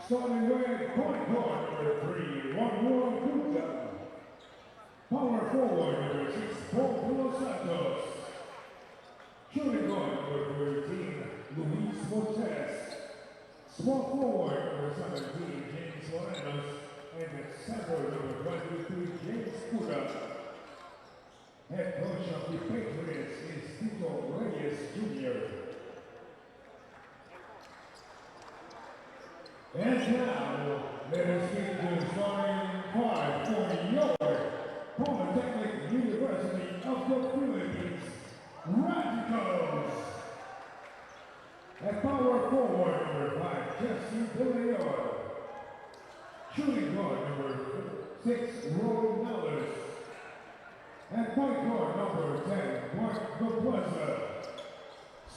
Starting with point guard number 3, 1-1 Buddha. Power forward number 6, Paul Santos. Shooting guard number 13, Luis Montes. Small forward number 17, James Morenos. And center number 23, James Buddha. Head coach of the Patriots is Tito Reyes Jr. And now, let us get to starting 5 for York Polytechnic University of the Philippines, Radicals. At power forward number 5, Jesse De Leon. Shooting guard number 6, Roy Nellis. And point guard number 10, Mark DePlaza.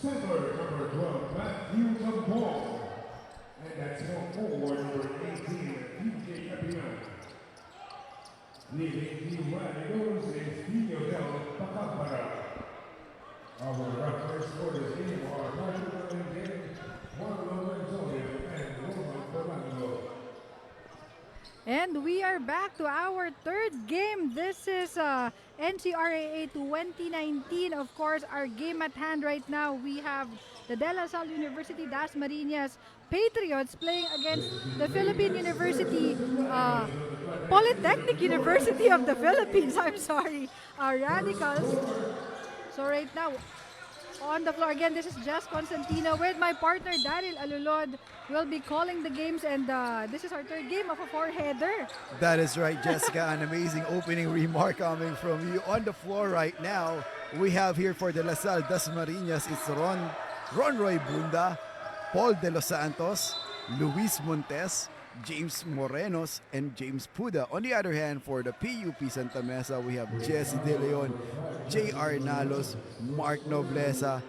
Center number 12, Matthew Tambong. And that's small forward number 18, DJ Capitan. Leading the Radicals is Dino Del Pacampara. Our referees for this game are Marshall Valentin, Juan Lorenzones, and Roman Fernando. And we are back to our third game. This is ncraa 2019. Of course, our game at hand right now, we have the DLSU University Dasmariñas Patriots playing against the Philippine University, Polytechnic University of the Philippines. I'm sorry, Radicals. So right now, on the floor again, this is Jess Constantino with my partner Daryl Alulod. We'll be calling the games, and this is our third game of a four-header. That is right, Jessica. An amazing opening remark coming from you. On the floor right now, we have here for the La Salle Dasmariñas, it's Ron Roy Bunda, Paul De Los Santos, Luis Montes, James Morenos, and James Puda. On the other hand, for the PUP Santa Mesa, we have Jesse De Leon, J.R. Nalos, Mark Nobleza,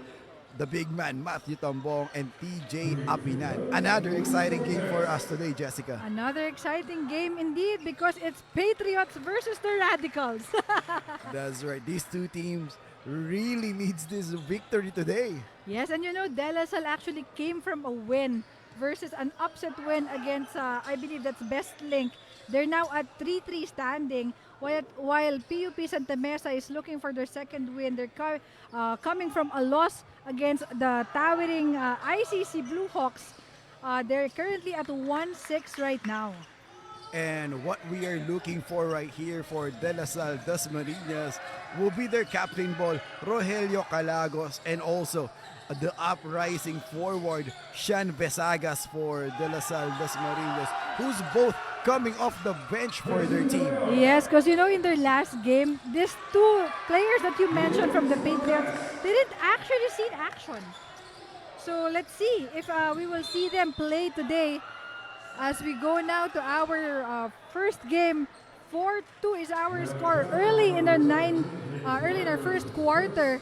the big man Matthew Tambong, and TJ Apinan. Another exciting game for us today, Jessica. Another exciting game indeed, because it's Patriots versus the Radicals. That's right. These two teams really needs this victory today. Yes, and you know, De La Salle actually came from a win versus an upset win against, I believe that's Best Link. They're now at 3-3 standing, while PUP Santa Mesa is looking for their second win. They're coming from a loss against the towering ICC Blue Hawks. They're currently at 1-6 right now. And what we are looking for right here for De La Salle Dasmariñas will be their captain ball, Rogelio Calagos, and also the uprising forward, Sean Vesagas for De La Salle Dasmariñas, who's both coming off the bench for their team. Yes, because you know, in their last game, these two players that you mentioned from the Patriots didn't actually see action. So let's see if we will see them play today. As we go now to our first game, 4-2 is our score early in our first quarter.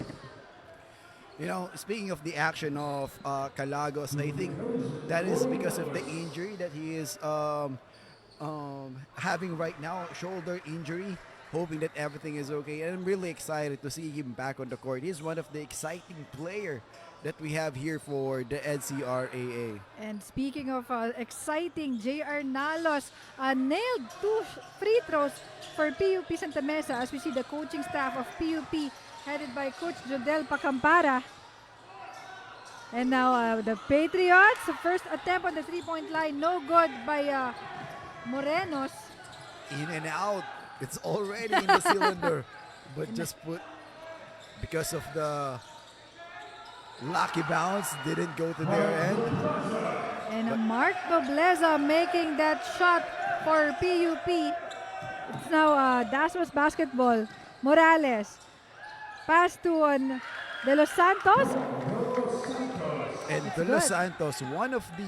You know, speaking of the action of Calagos, I think that is because of the injury that he is having right now, shoulder injury. Hoping that everything is okay, and I'm really excited to see him back on the court. He's one of the exciting players that we have here for the ncraa. And speaking of exciting, J.R. Nalos nailed 2 free throws for PUP Santa Mesa, as we see the coaching staff of PUP headed by Coach Jodel Pacampara. And now the Patriots, first attempt on the three-point line, no good by Morenos. In and out. It's already in the cylinder, but just put, because of the lucky bounce, didn't go to their end. And Mark Nobleza making that shot for PUP. It's now Dasmos basketball. Morales. Pass to De Los Santos. And De Los Santos, one of the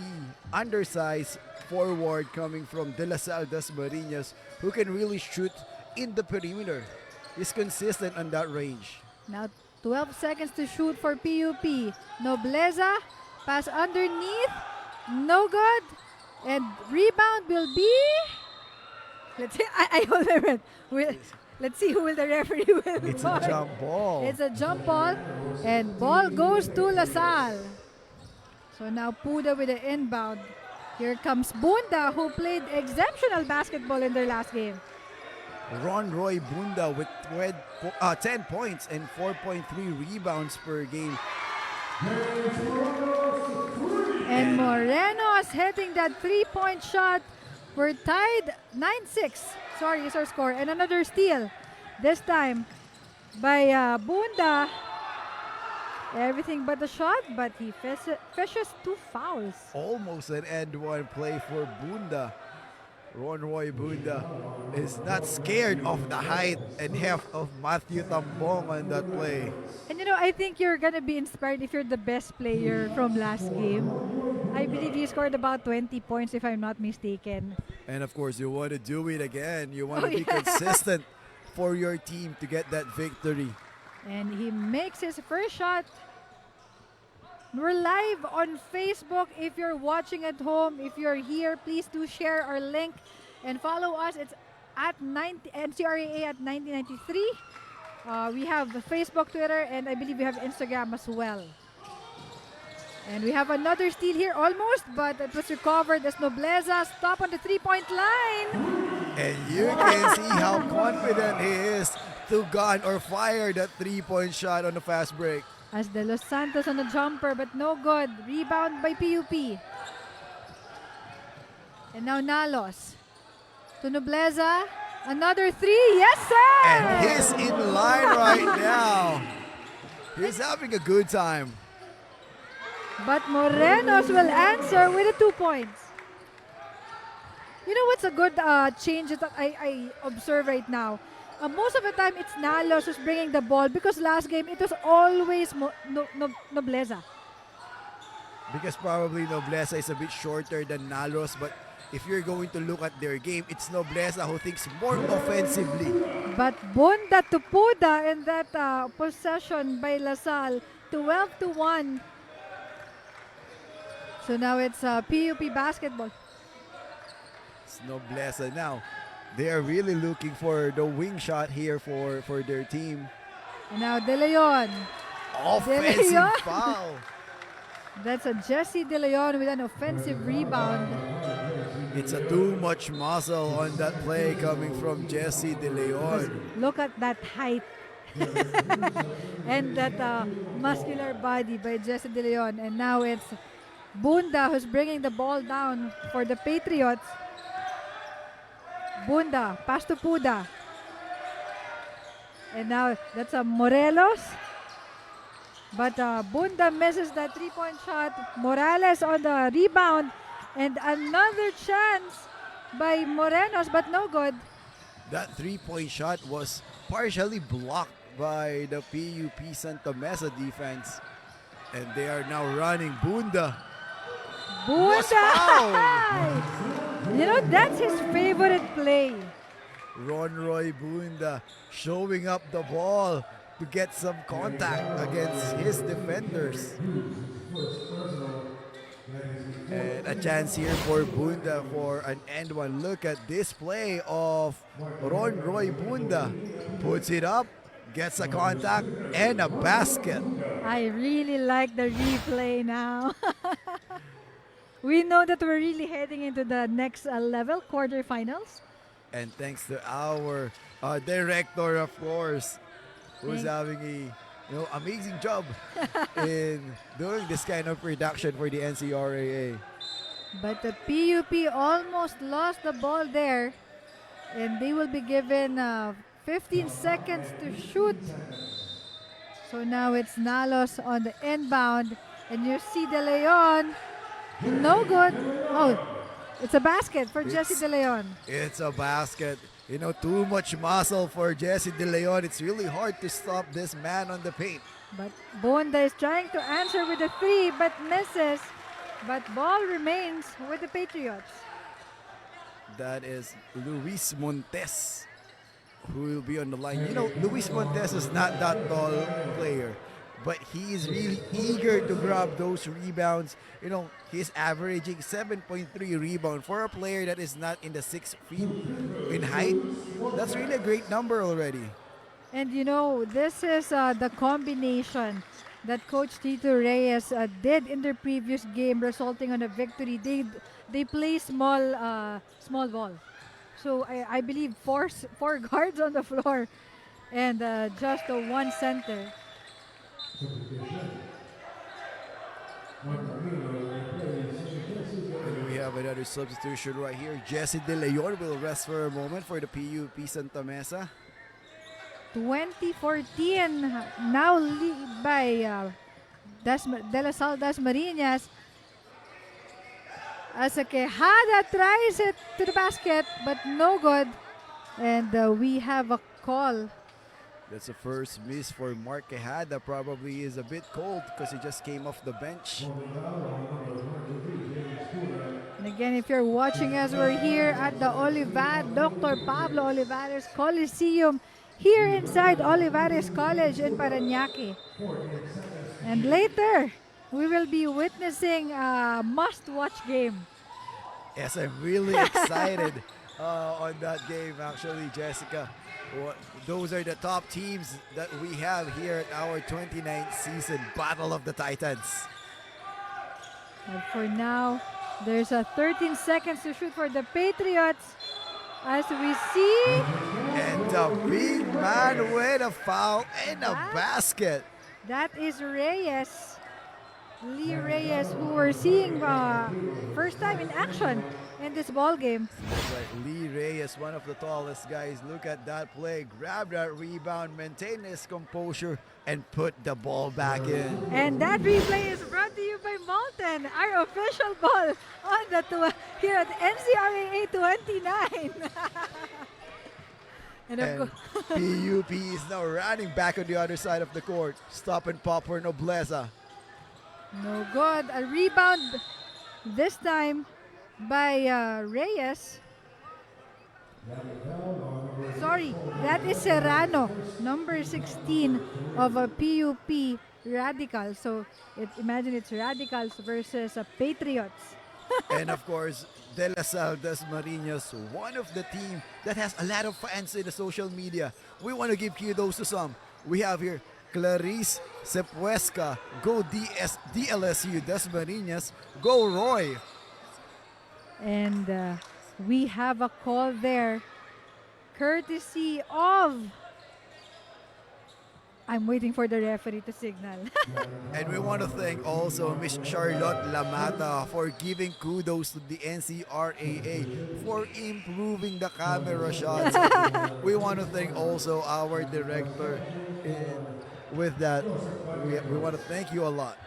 undersized forward coming from De La Salle Dasmariñas, who can really shoot in the perimeter. He's consistent on that range. Now 12 seconds to shoot for PUP. Nobleza, pass underneath, no good. And rebound will be... Let's see, I hold my breath. Let's see who will the referee will It's a jump ball. It's a jump ball, and ball goes to La Salle. So now Puda with the inbound. Here comes Bunda, who played exceptional basketball in their last game. Ron Roy Bunda with 10 points and 4.3 rebounds per game. And Moreno's hitting that three-point shot. We're tied 9-6. Sorry, is our score. And another steal. This time by Bunda. Everything but the shot, but he fishes 2 fouls. Almost an end one play for Bunda. Ron Roy Bunda is not scared of the height and heft of Matthew Tambong on that play. And you know, I think you're gonna be inspired if you're the best player from last game. I believe he scored about 20 points if I'm not mistaken. And of course, you want to do it again. You want to be yeah. consistent for your team to get that victory. And he makes his first shot. We're live on Facebook. If you're watching at home, if you're here, please do share our link and follow us. It's at ncraa at 1993. We have the Facebook, Twitter, and I believe we have Instagram as well. And we have another steal here almost, but it was recovered as Nobleza stop on the three-point line. And you can see how confident he is to gun or fire that three-point shot on the fast break. As De Los Santos on the jumper, but no good. Rebound by PUP. And now Nalos. To Nobleza. Another three. Yes, sir! And he's in line right now. He's having a good time. But Morenos will answer with the 2 points. You know what's a good change that I observe right now? Most of the time, it's Nalos who's bringing the ball because last game, it was always Nobleza. Because probably Nobleza is a bit shorter than Nalos, but if you're going to look at their game, it's Nobleza who thinks more offensively. But Bunda to Puda in that possession by Lasal, 12-1. So now it's PUP basketball. It's Nobleza now. They are really looking for the wing shot here for their team. And now De Leon. Offensive De Leon. foul. That's a Jesse De Leon with an offensive rebound. It's a too much muscle on that play coming from Jesse De Leon. Look at that height. And that muscular body by Jesse De Leon. And now it's Bunda who's bringing the ball down for the Patriots. Bunda, pass to Puda. And now that's a Morelos. But Bunda misses that three-point shot. Morales on the rebound. And another chance by Morenos, but no good. That three-point shot was partially blocked by the PUP Santa Mesa defense. And they are now running Bunda. Was fouled. You know, that's his favorite play. Ron Roy Bunda showing up the ball to get some contact against his defenders. And a chance here for Bunda for an end one. Look at this play of Ron Roy Bunda. Puts it up, gets a contact, and a basket. I really like the replay now. We know that we're really heading into the next level, quarterfinals. And thanks to our director, of course, who's having a amazing job in doing this kind of production for the NCRAA. But the PUP almost lost the ball there. And they will be given 15 seconds to shoot. So now it's Nalos on the inbound. And you see De Leon. No good. Oh, it's a basket for Jesse De Leon. It's a basket. You know, too much muscle for Jesse De Leon. It's really hard to stop this man on the paint. But Bunda is trying to answer with a three, but misses. But ball remains with the Patriots. That is Luis Montes, who will be on the line. You know, Luis Montes is not that tall player, but he is really eager to grab those rebounds. You know, he's averaging 7.3 rebound for a player that is not in the 6 feet in height. That's really a great number already. And you know, this is the combination that Coach Tito Reyes did in their previous game, resulting on a victory. They play small ball. So I believe four guards on the floor and just one center. And we have another substitution right here. Jesse De Leon will rest for a moment for the PUP Santa Mesa. 2014 now lead by De La Salle Dasmariñas. As a Quejada tries it to the basket, but no good. And we have a call. That's the first miss for Mark Quejada. Probably is a bit cold because he just came off the bench. And again, if you're watching us, we're here at the Dr. Pablo Olivares Coliseum here inside Olivares College in Parañaque. And later, we will be witnessing a must-watch game. Yes, I'm really excited on that game, actually, Jessica. Those are the top teams that we have here at our 29th season Battle of the Titans. And for now, there's 13 seconds to shoot for the Patriots. As we see, And the big man with a foul and a basket. that is Reyes. Lee Reyes, who we're seeing first time in action in this ball game. That's right, Lee Reyes, one of the tallest guys. Look at that play. Grab that rebound, maintain his composure, and put the ball back in. And that replay is brought to you by Mountain, our official ball on the here at NCRAA 29. and of And course, PUP is now running back on the other side of the court. Stop and pop for Nobleza. no good. A rebound this time by Reyes. Sorry, that is Serrano, number 16 of a PUP Radicals. So imagine it's Radicals versus Patriots. And of course, De La Salle Dasmariñas, one of the team that has a lot of fans in the social media. We want to give kudos to some. We have here Clarice Sepuesca, go DLSU Dasmariñas, go Roy. And we have a call there, courtesy of... I'm waiting for the referee to signal. And we want to thank also Miss Charlotte Lamata for giving kudos to the NCRAA for improving the camera shots. We want to thank also our director. And with that, we want to thank you a lot.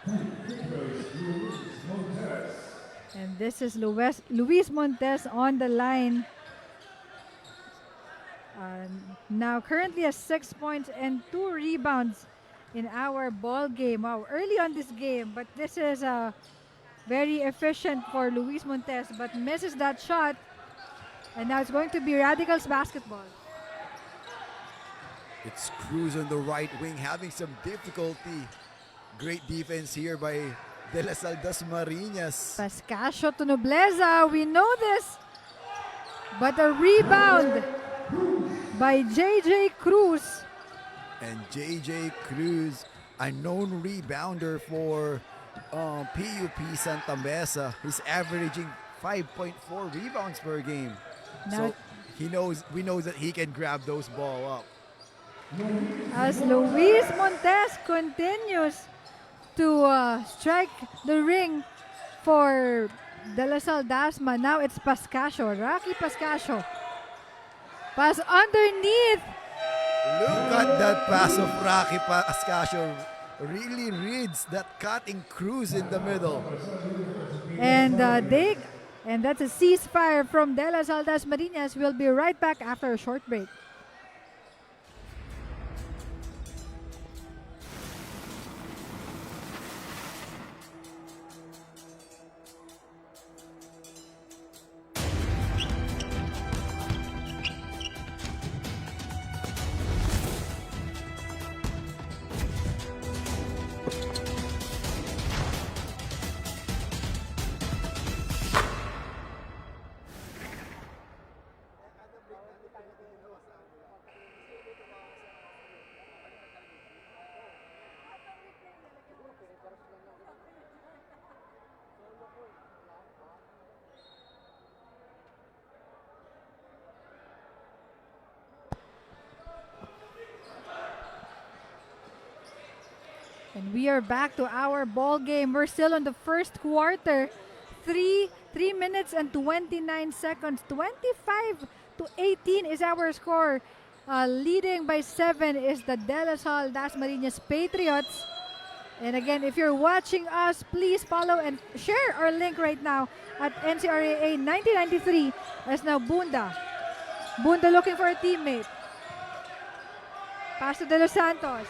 And this is Luis Montes on the line. Now currently has 6 points and 2 rebounds in our ball game. Wow, early on this game, but this is very efficient for Luis Montes, but misses that shot. And now it's going to be Radicals basketball. It's Cruz on the right wing having some difficulty. Great defense here by De La Salle Dasmariñas. Pascasio to Nobleza, we know this. But a rebound by JJ Cruz. And JJ Cruz, a known rebounder for PUP Santa Mesa. He's averaging 5.4 rebounds per game. Now, So we know that he can grab those ball up. as Luis Montes continues to strike the ring for De La Salle Dasma. Now it's Pascasio, Rocky Pascasio. Pass underneath. Look at that pass of Rocky Pascasio. Really reads that cutting Cruz in the middle. And and that's a ceasefire from De La Salle Dasmariñas. We'll be right back after a short break. We are back to our ball game. We're still on the first quarter. 3 minutes and 29 seconds. 25 to 18 is our score. Leading by 7 is the De La Salle Dasmariñas Patriots. And again, if you're watching us, please follow and share our link right now at NCRAA 1993. As now Bunda. Bunda looking for a teammate. Pass to De Los Santos.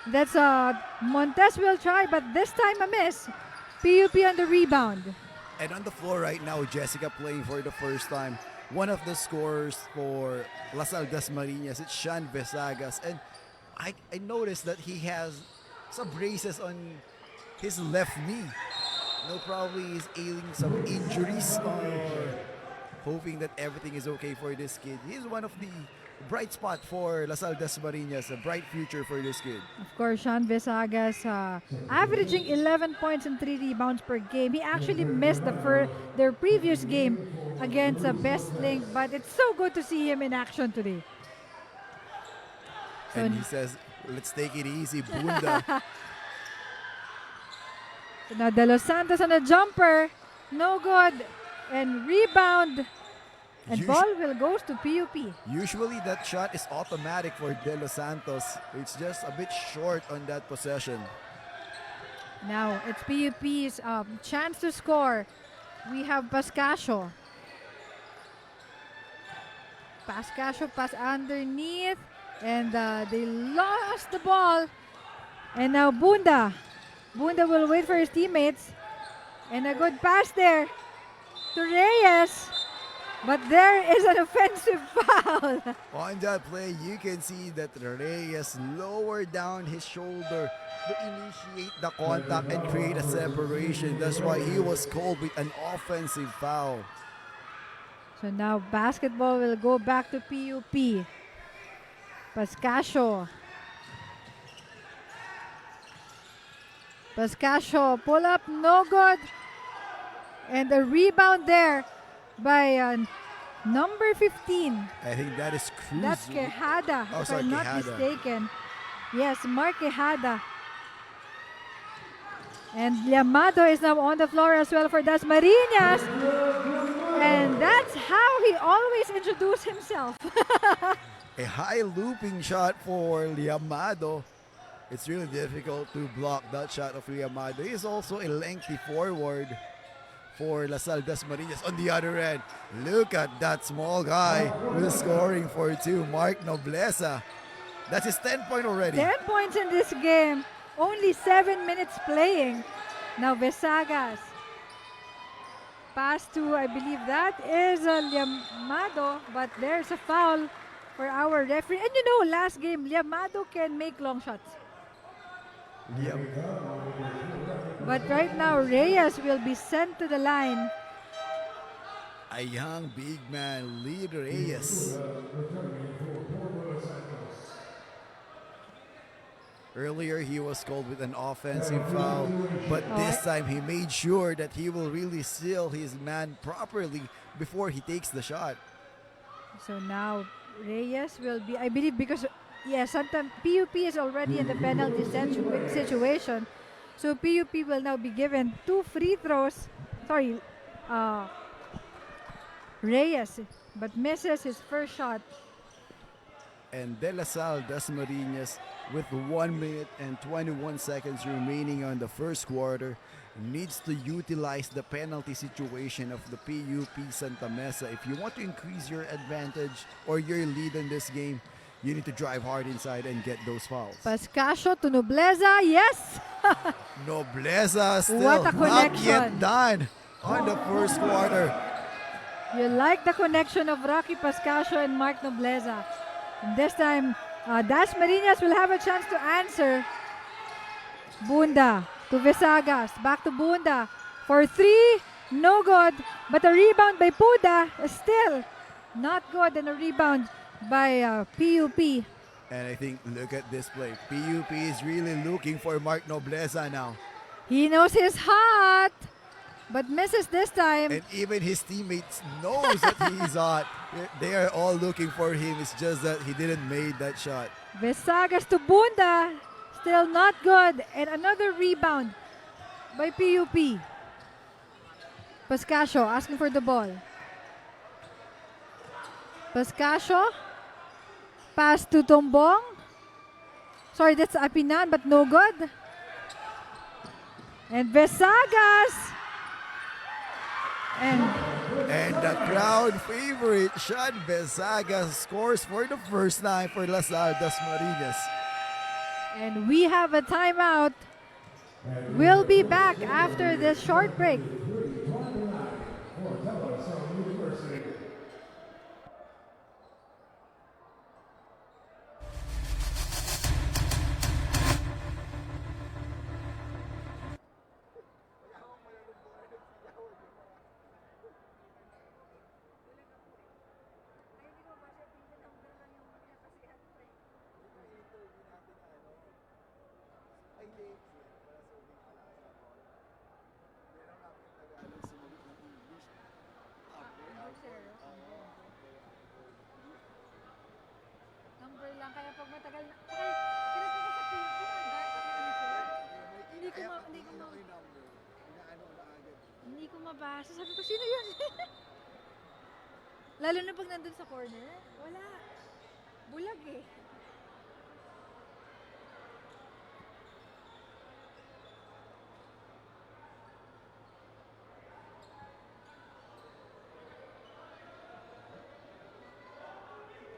That's Montes will try, but this time a miss. PUP on the rebound. And on the floor right now, Jessica playing for the first time. One of the scorers for La Salle Dasmariñas, it's Sean Vesagas. And I noticed that he has some braces on his left knee. No, probably he's ailing some injuries or hoping that everything is okay for this kid. He's one of the bright spot for La Salle Dasmariñas, a bright future for this kid. Of course, Sean Vesagas averaging 11 points and 3 rebounds per game. He actually missed their previous game against Best Link, but it's so good to see him in action today. And he says, let's take it easy, Bunda. So now De Los Santos on a jumper. No good. And rebound. And ball will goes to PUP. Usually that shot is automatic for De Los Santos. It's just a bit short on that possession. Now it's PUP's chance to score. We have Pascasio. Pascasio pass underneath. And they lost the ball. And now Bunda. Bunda will wait for his teammates. And a good pass there to Reyes. But there is an offensive foul. On that play, you can see that Reyes lowered down his shoulder to initiate the contact and create a separation. That's why he was called with an offensive foul. So now basketball will go back to PUP. Pascasio. Pascasio, pull up, no good. And a rebound there by number 15. I think that is Cruz. That's Quejada, if I'm not mistaken. Yes, Mark Quejada. And Llamado is now on the floor as well for Dasmariñas. And that's how he always introduced himself. A high looping shot for Llamado. It's really difficult to block that shot of Llamado. He's also a lengthy forward for La Salle Dasmariñas. On the other end, look at that small guy who's scoring for 2, Mark Nobleza. That's his 10th point already. 10 points in this game. Only 7 minutes playing. Now Vesagas. Pass to, I believe that is Llamado, but there's a foul for our referee. And you know, last game, Llamado can make long shots. Yep. But right now, Reyes will be sent to the line. A young big man, Lee Reyes. Earlier, he was called with an offensive foul, but this time he made sure that he will really seal his man properly before he takes the shot. So now, Reyes will be, I believe, because, yes, sometimes PUP is already in the penalty situation. So PUP will now be given 2 free throws. Sorry, Reyes, but misses his first shot. And De La Salle Dasmariñas, with 1 minute and 21 seconds remaining on the first quarter, needs to utilize the penalty situation of the PUP Santa Mesa. If you want to increase your advantage or your lead in this game, you need to drive hard inside and get those fouls. Pascasio to Nobleza, yes! Nobleza still What a not connection. yet done on the first quarter. You like the connection of Rocky Pascasio and Mark Nobleza. And this time, Dasmariñas will have a chance to answer. Bunda to Vesagas, back to Bunda for 3, no good. But a rebound by Puda, still not good, and a rebound by PUP. And I think, look at this play. PUP is really looking for Mark Nobleza now. He knows he's hot, but misses this time. And even his teammates knows that he's hot. They are all looking for him. It's just that he didn't make that shot. Vesagas to Bunda, still not good. And another rebound by PUP. Pascasio asking for the ball. Pascasio. Pass to Tombong. Sorry, that's Apinan, but no good. And Vesagas. And the crowd favorite, Sean Vesagas, scores for the first time for LaSalle Dasmariñas. And we have a timeout. We'll be back after this short break. Number lang, kaya pag matagal na, hindi ko mabasa. Sabi ko, sino yun? Lalo na pag nandun sa corner, wala. Bulag eh.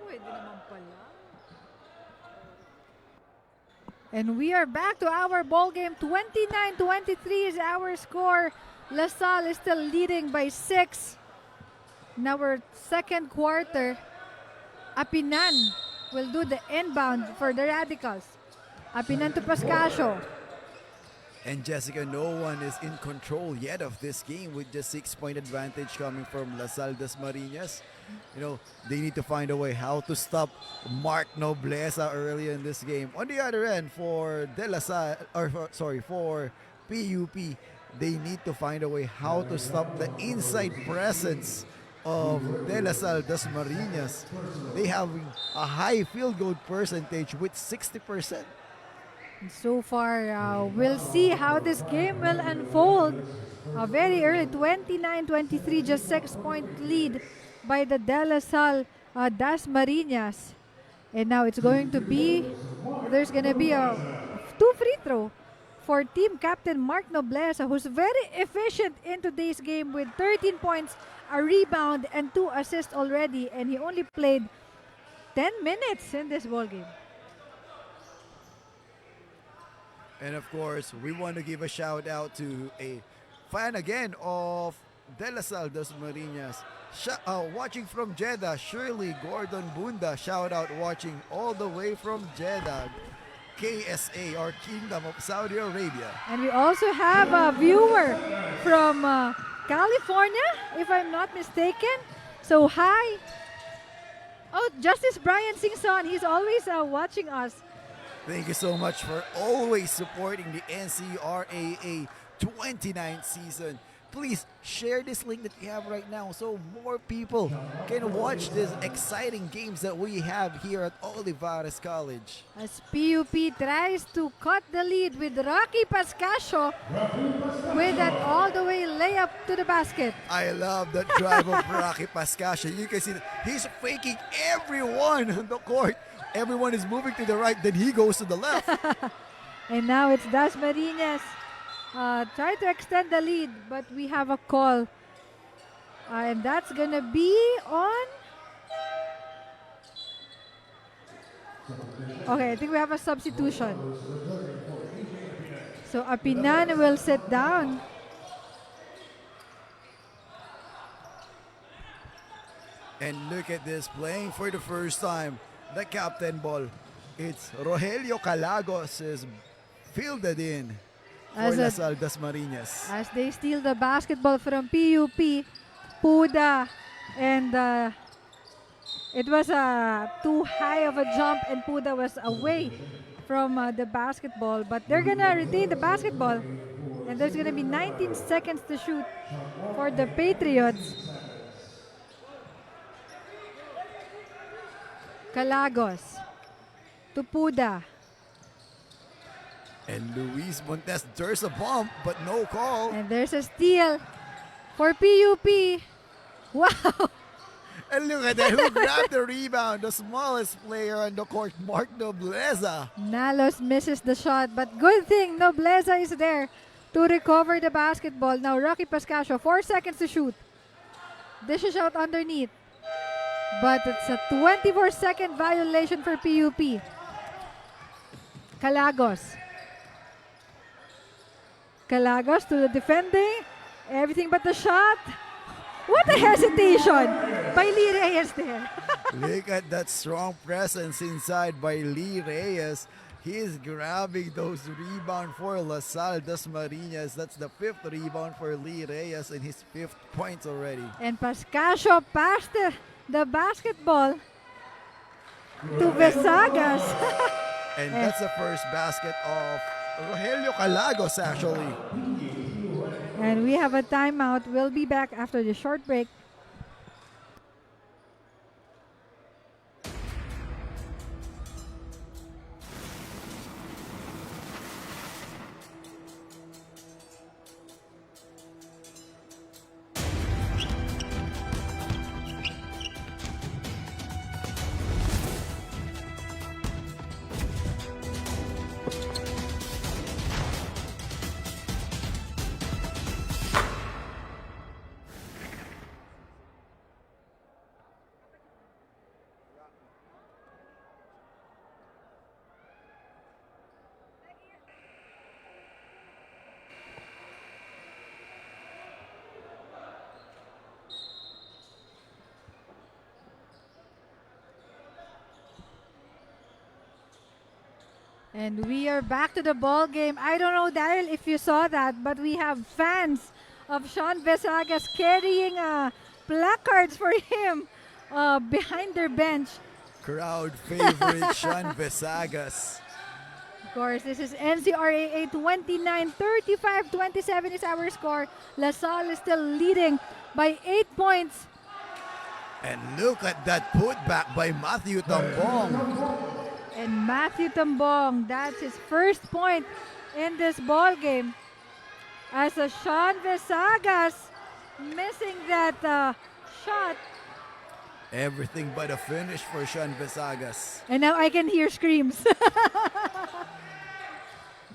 Pwede naman pala. And we are back to our ball game. 29-23 is our score. LaSalle is still leading by 6. In our second quarter, Apinan will do the inbound for the Radicals. Apinan to Pascasio. And Jessica, no one is in control yet of this game with just 6-point advantage coming from LaSalle Dasmariñas. You know, they need to find a way how to stop Mark Nobleza early in this game. On the other end, for for PUP, they need to find a way how to stop the inside presence of De La Salle Dasmariñas. They have a high field goal percentage with 60%. So far, we'll see how this game will unfold. Very early, 29-23, just 6-point lead by the De La Salle Dasmariñas. And now it's going to be, there's going to be a 2 free throw for team captain Mark Nobleza, who's very efficient in today's game with 13 points, a rebound, and 2 assists already. And he only played 10 minutes in this ball game. And of course, we want to give a shout out to a fan again of De La Salle Dasmariñas. Watching from Jeddah, Shirley Gordon Bunda. Shout out watching all the way from Jeddah, KSA, or Kingdom of Saudi Arabia. And we also have a viewer from California, if I'm not mistaken. So hi. Oh, Justice Brian Singson, he's always watching us. Thank you so much for always supporting the NCRAA 29th season. Please share this link that we have right now so more people can watch these exciting games that we have here at Olivares College. As PUP tries to cut the lead with Rocky Pascasio with that all the way layup to the basket. I love that drive of Rocky Pascasio. You can see that he's faking everyone on the court. Everyone is moving to the right, then he goes to the left. And now it's Dasmariñas. Try to extend the lead, but we have a call. And that's going to be on... Okay, I think we have a substitution. So Apinan will sit down. And look at this, playing for the first time, the captain ball. It's Rogelio Calagos is fielded in for La Salle Dasmariñas. As they steal the basketball from PUP, Puda, and it was too high of a jump and Puda was away from the basketball. But they're going to retain the basketball. And there's going to be 19 seconds to shoot for the Patriots. Calagos to Puda. And Luis Montes, there's a bump, but no call. And there's a steal for PUP. Wow! And look at that, who grabbed the rebound? The smallest player on the court, Mark Nobleza. Nalos misses the shot, but good thing Nobleza is there to recover the basketball. Now Rocky Pascasio, 4 seconds to shoot. Dishes out underneath. But it's a 24-second violation for PUP. Calagos. Calagos to the defending. Everything but the shot. What a hesitation by Lee Reyes there. Look at that strong presence inside by Lee Reyes. He is grabbing those rebounds for LaSalle Dasmariñas. That's the 5th rebound for Lee Reyes and his 5th points already. And Pascasio passed the basketball to Vesagas. And that's the first basket of Rogelio Calagos actually. And we have a timeout. We'll be back after the short break. And we are back to the ball game. I don't know, Daryl, if you saw that, but we have fans of Sean Vesagas carrying placards for him behind their bench. Crowd favorite Sean Vesagas. Of course, this is NCRAA 29, 35-27 is our score. LaSalle is still leading by 8 points. And look at that putback by Matthew Tambong. And Matthew Tambong, that's his first point in this ball game. As a Sean Vesagas missing that shot. Everything but a finish for Sean Vesagas. And now I can hear screams.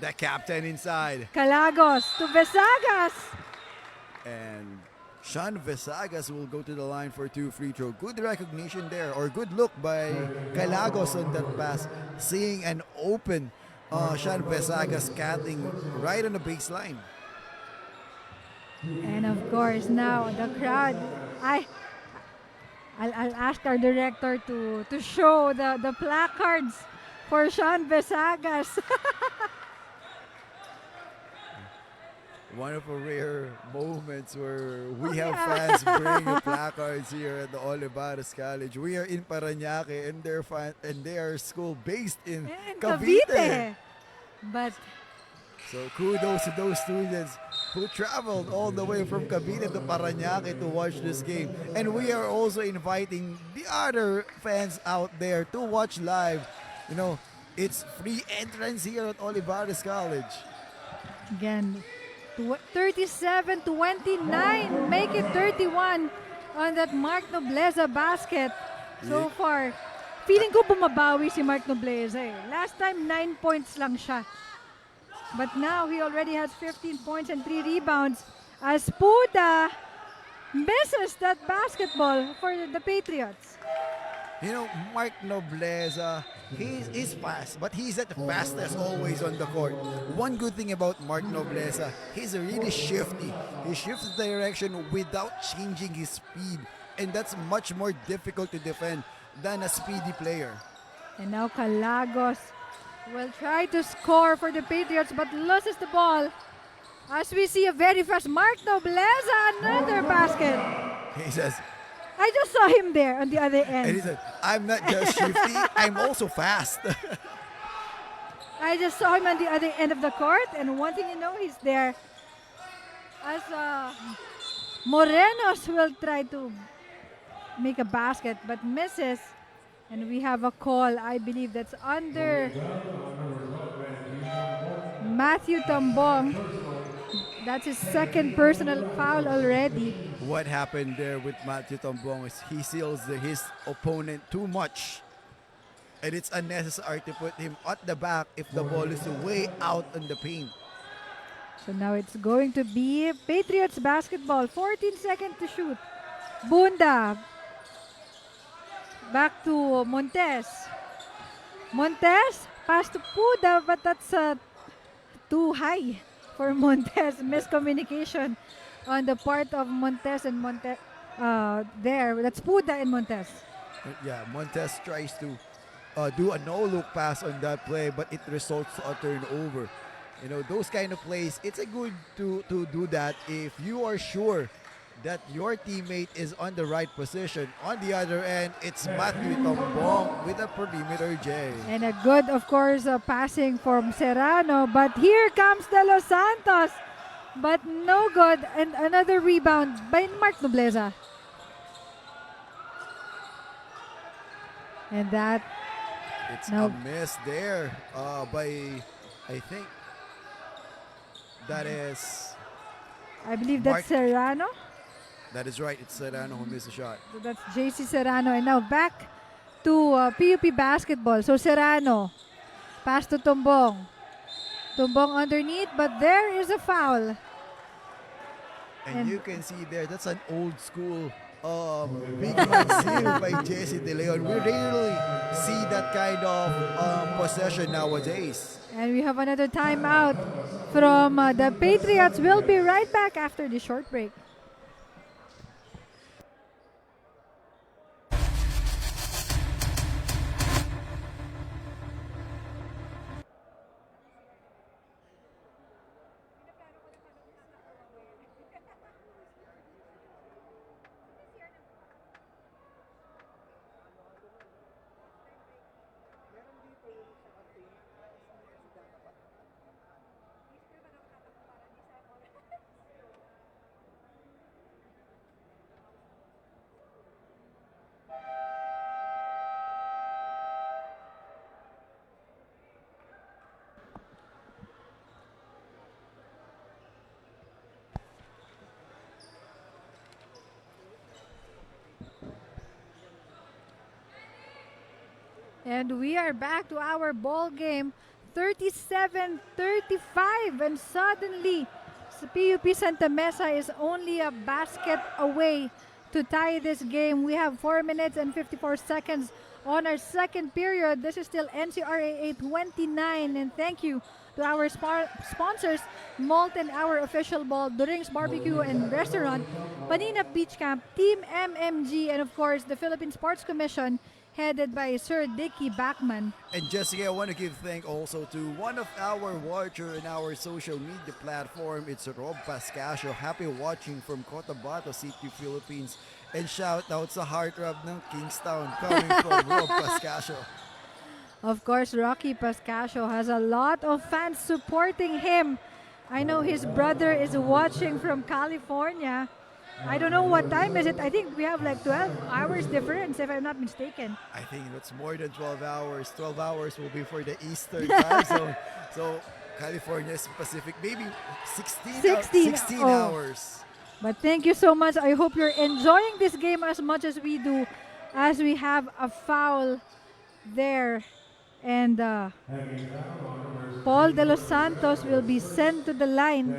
The captain inside. Calagos to Vesagas. And Sean Vesagas will go to the line for 2 free throw. Good recognition there, or good look by Calagos on that pass. Seeing an open Sean Vesagas catting right on the baseline. And of course now the crowd. I'll ask our director to show the placards for Sean Vesagas. One of the rare moments where we have fans bringing placards here at the Olivares College. We are in Parañaque and they are school based in Cavite. But so kudos to those students who traveled all the way from Cavite to Parañaque to watch this game. And we are also inviting the other fans out there to watch live. You know, it's free entrance here at Olivares College. again, 37-29, make it 31 on that Mark Nobleza basket. So far, feeling ko bumabawi si Mark Nobleza eh. Last time, 9 points lang siya. But now, he already has 15 points and 3 rebounds as Puda misses that basketball for the Patriots. You know, Mark Nobleza, he's fast, but he's at the fastest always on the court. One good thing about Mark Nobleza, he's really shifty. He shifts the direction without changing his speed. And that's much more difficult to defend than a speedy player. And now Calagos will try to score for the Patriots but loses the ball. As we see a very fast Mark Nobleza, another basket. He says, I just saw him there on the other and he end. said, I'm not just shifty, I'm also fast. I just saw him on the other end of the court, and one thing you know, he's there. As Morenos will try to make a basket but misses. And we have a call, I believe that's under Matthew Tambong. That's his second personal foul already. What happened there with Matthew Tombong is he seals his opponent too much. And it's unnecessary to put him at the back if the ball is way out on the paint. So now it's going to be Patriots basketball. 14 seconds to shoot. Bunda. Back to Montes. Montes. Pass to Puda, but that's too high for Montes. Miscommunication on the part of Montes and Montes there. That's Puda and Montes. Yeah, Montes tries to do a no-look pass on that play, but it results to a turnover. You know, those kind of plays, it's a good to do that if you are sure that your teammate is on the right position. On the other end, it's Matthew Tombong with a perimeter J. And a good, of course, passing from Serrano. But here comes De Los Santos. But no good. And another rebound by Mark Nobleza. And that... It's a miss there by, I think, that is... I believe that's Serrano. That is right. It's Serrano who missed a shot. So that's JC Serrano. And now back to PUP basketball. So Serrano. Pass to Tombong. Tombong underneath, but there is a foul. And you can see there, that's an old school big man seal by Jesse De Leon. We rarely see that kind of possession nowadays. And we have another timeout from the Patriots. We'll be right back after the short break. And we are back to our ball game, 37-35, and suddenly PUP Santa Mesa is only a basket away to tie this game. We have 4 minutes and 54 seconds on our second period. This is still NCRAA 29, and thank you to our sponsors, Molten, our official ball, Drinks Barbecue and Restaurant, Paninap Beach Camp, Team MMG, and of course the Philippine Sports Commission, headed by Sir Dicky Bachman. And Jessica, I want to give thanks also to one of our watcher in our social media platform. It's Rob Pascasio. Happy watching from Cotabato City, Philippines. And shout out sa heartthrob ng Kingstown coming from Rob Pascasio. Of course, Rocky Pascasio has a lot of fans supporting him. I know his brother is watching from California. I don't know what time is it. I think we have like 12 hours difference, if I'm not mistaken. I think it's more than 12 hours. 12 hours will be for the Eastern time zone. So California is Pacific, maybe 16 hours. But thank you so much. I hope you're enjoying this game as much as we do, as we have a foul there. And Paul De Los Santos will be sent to the line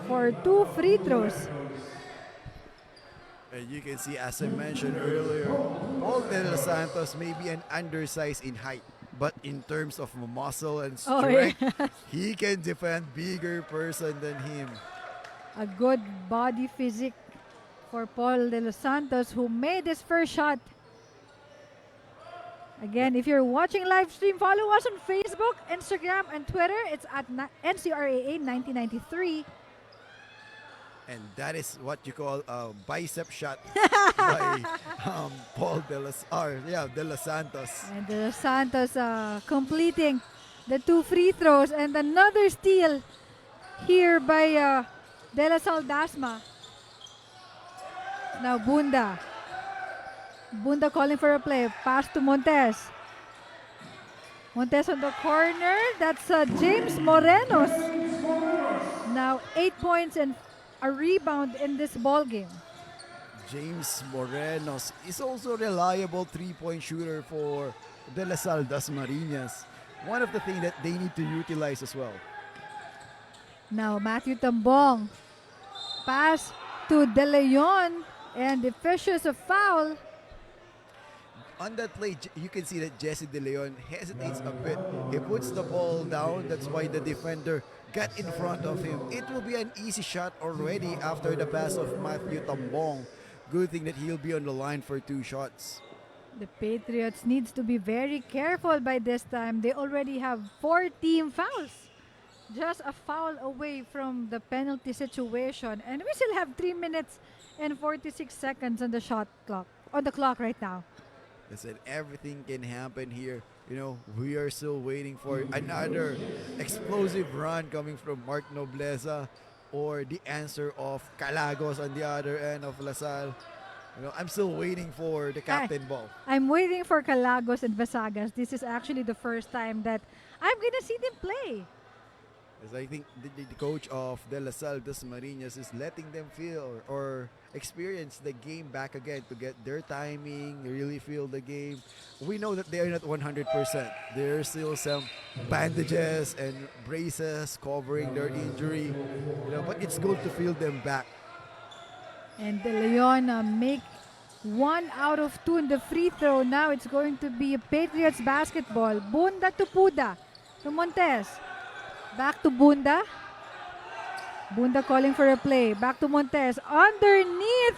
for 2 free throws. And you can see, as I mentioned earlier, Paul De Los Santos may be an undersized in height, but in terms of muscle and strength, he can defend bigger person than him. A good body physique for Paul De Los Santos, who made his first shot. Again, if you're watching live stream, follow us on Facebook, Instagram, and Twitter. It's at NCRAA 1993. And that is what you call a bicep shot by Paul De Los Santos. And De Los Santos completing the 2 free throws, and another steal here by De La Salle Dasma. Now Bunda. Bunda calling for a play. Pass to Montes. Montes on the corner. That's James Morenos. Now 8 points and a rebound in this ball game. James Morenos is also a reliable three-point shooter for De La Salle Dasmariñas. One of the things that they need to utilize as well. Now Matthew Tambong. Pass to De Leon and the fishes a foul. On that play, you can see that Jesse De Leon hesitates a bit. He puts the ball down. That's why the defender got in front of him. It will be an easy shot already after the pass of Matthew Tambong. Good thing that he'll be on the line for 2 shots. The Patriots needs to be very careful by this time. They already have 4 team fouls. Just a foul away from the penalty situation. And we still have 3 minutes and 46 seconds on the shot clock. On the clock right now. I said everything can happen here. You know, we are still waiting for another explosive run coming from Mark Nobleza or the answer of Calagos on the other end of La Salle. You know, I'm still waiting for the captain ball. I'm waiting for Calagos and Vesagas. This is actually the first time that I'm gonna see them play. As I think the coach of De La Salle Dasmariñas is letting them feel or experience the game back again to get their timing, really feel the game. We know that they are not 100%. There are still some bandages and braces covering their injury, you know, but it's good to feel them back. And De Leon make 1 out of 2 in the free throw. Now it's going to be Patriots basketball. Bunda to Puda to Montes. Back to Bunda. Bunda calling for a play. Back to Montes. Underneath.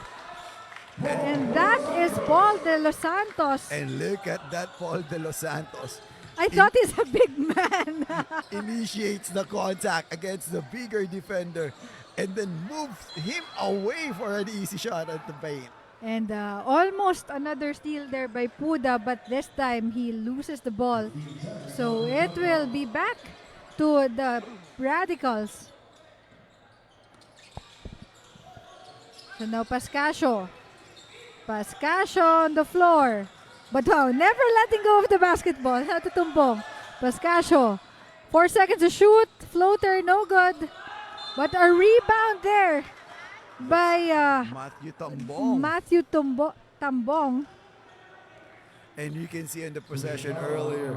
And that is Paul De Los Santos. And look at that Paul De Los Santos. I thought he's a big man. Initiates the contact against the bigger defender and then moves him away for an easy shot at the paint. And almost another steal there by Puda, but this time he loses the ball. So it will be back to the Radicals. So now Pascasio. Pascasio on the floor. But wow, never letting go of the basketball. Natutumbong. Pascasio. 4 seconds to shoot. Floater, no good. But a rebound there by Matthew Tambong. And you can see in the possession earlier,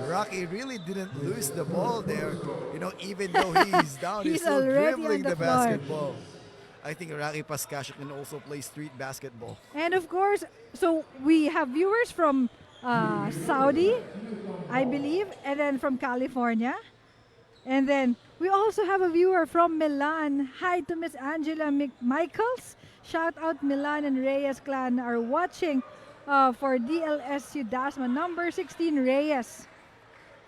Rocky really didn't lose the ball there. You know, even though he's down, he's still dribbling the basketball. I think Rocky Pascasio can also play street basketball. And of course, so we have viewers from Saudi, I believe, and then from California. And then we also have a viewer from Milan. Hi to Miss Angela Michaels. Shout out Milan and Reyes clan are watching for DLSU Dasma. Number 16, Reyes.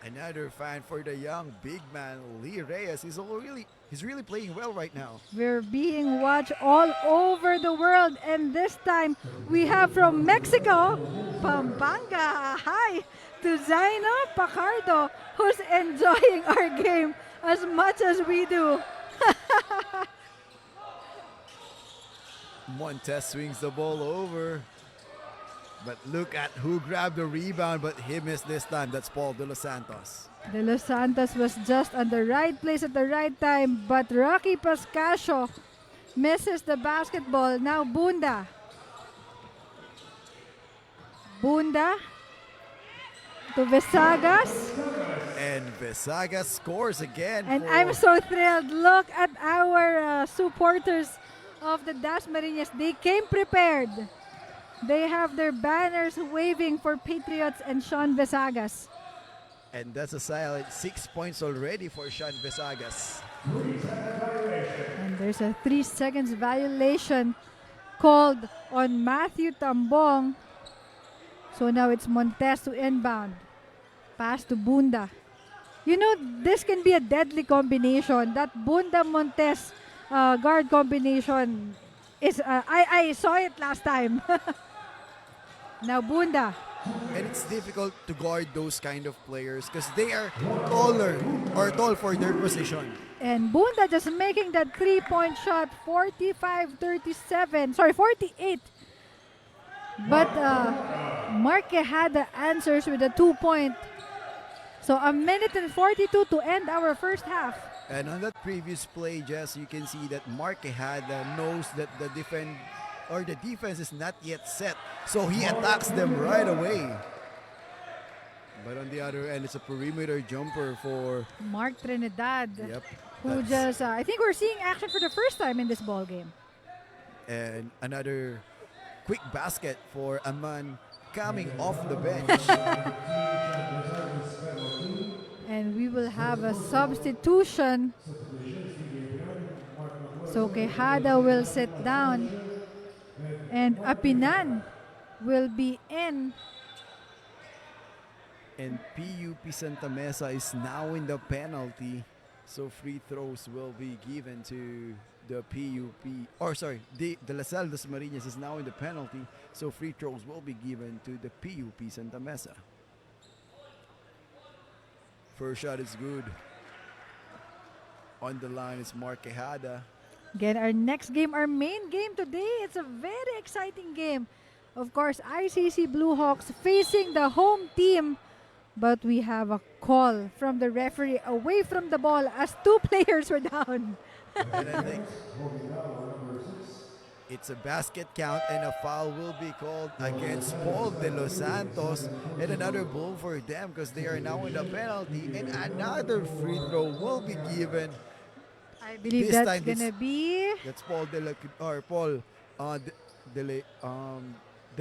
Another fan for the young big man, Lee Reyes. He's really playing well right now. We're being watched all over the world. And this time we have from Mexico, Pampanga. Hi to Zaino Pacardo, who's enjoying our game as much as we do. Montes swings the ball over. But look at who grabbed the rebound, but he missed this time. That's Paul De Los Santos. De Los Santos was just on the right place at the right time, but Rocky Pascasio misses the basketball. Now Bunda. Bunda to Vesagas. And Vesagas scores again. And I'm so thrilled. Look at our supporters of the Dasmariñas. They came prepared. They have their banners waving for Patriots and Sean Vesagas. And that's a silent 6 points already for Sean Vesagas. And there's a 3 seconds violation called on Matthew Tambong. So now it's Montes to inbound. Pass to Bunda. You know, this can be a deadly combination. That Bunda-Montes guard combination is, I saw it last time. Now Bunda. And it's difficult to guard those kind of players because they are taller or tall for their position. And Bunda just making that 3-point shot, 45-37. Sorry, 48. But Mark Quijada answers with a 2-point. So a minute and 42 to end our first half. And on that previous play, Jess, you can see that Mark Quijada knows that the defense is not yet set. So he attacks them right away. But on the other end, it's a perimeter jumper for Mark Trinidad. Yep. Who just, I think we're seeing action for the first time in this ball game. And another quick basket for a man coming off the bench. And we will have a substitution. So Quijada will sit down. And Apinan will be in. And PUP Santa Mesa is now in the penalty. So free throws will be given to the PUP. Or sorry, the La Salle Dasmariñas is now in the penalty. So free throws will be given to the PUP Santa Mesa. First shot is good. On the line is Mark Quijada. Again, our next game, our main game today, it's a very exciting game. Of course, ICC Blue Hawks facing the home team. But we have a call from the referee away from the ball as 2 players were down. And I think it's a basket count and a foul will be called against Paul de los Santos. And another ball for them because they are now in the penalty. And another free throw will be given. I believe This that's time gonna be That's Paul de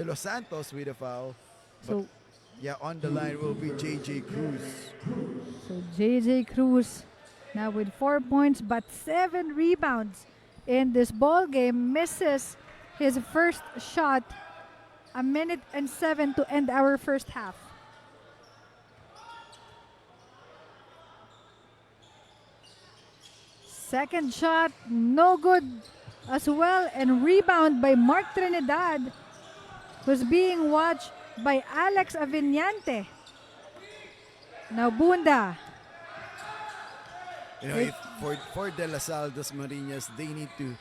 los Santos with a foul. so. Yeah, on the line will be JJ Cruz. So JJ Cruz now with 4 points but 7 rebounds in this ball game, misses his first shot. A minute and 7 to end our first half. Second shot, no good as well, and rebound by Mark Trinidad, who's being watched by Alex Aviñante. Now Bunda. You know, if for De La Salle Dasmariñas, they need to,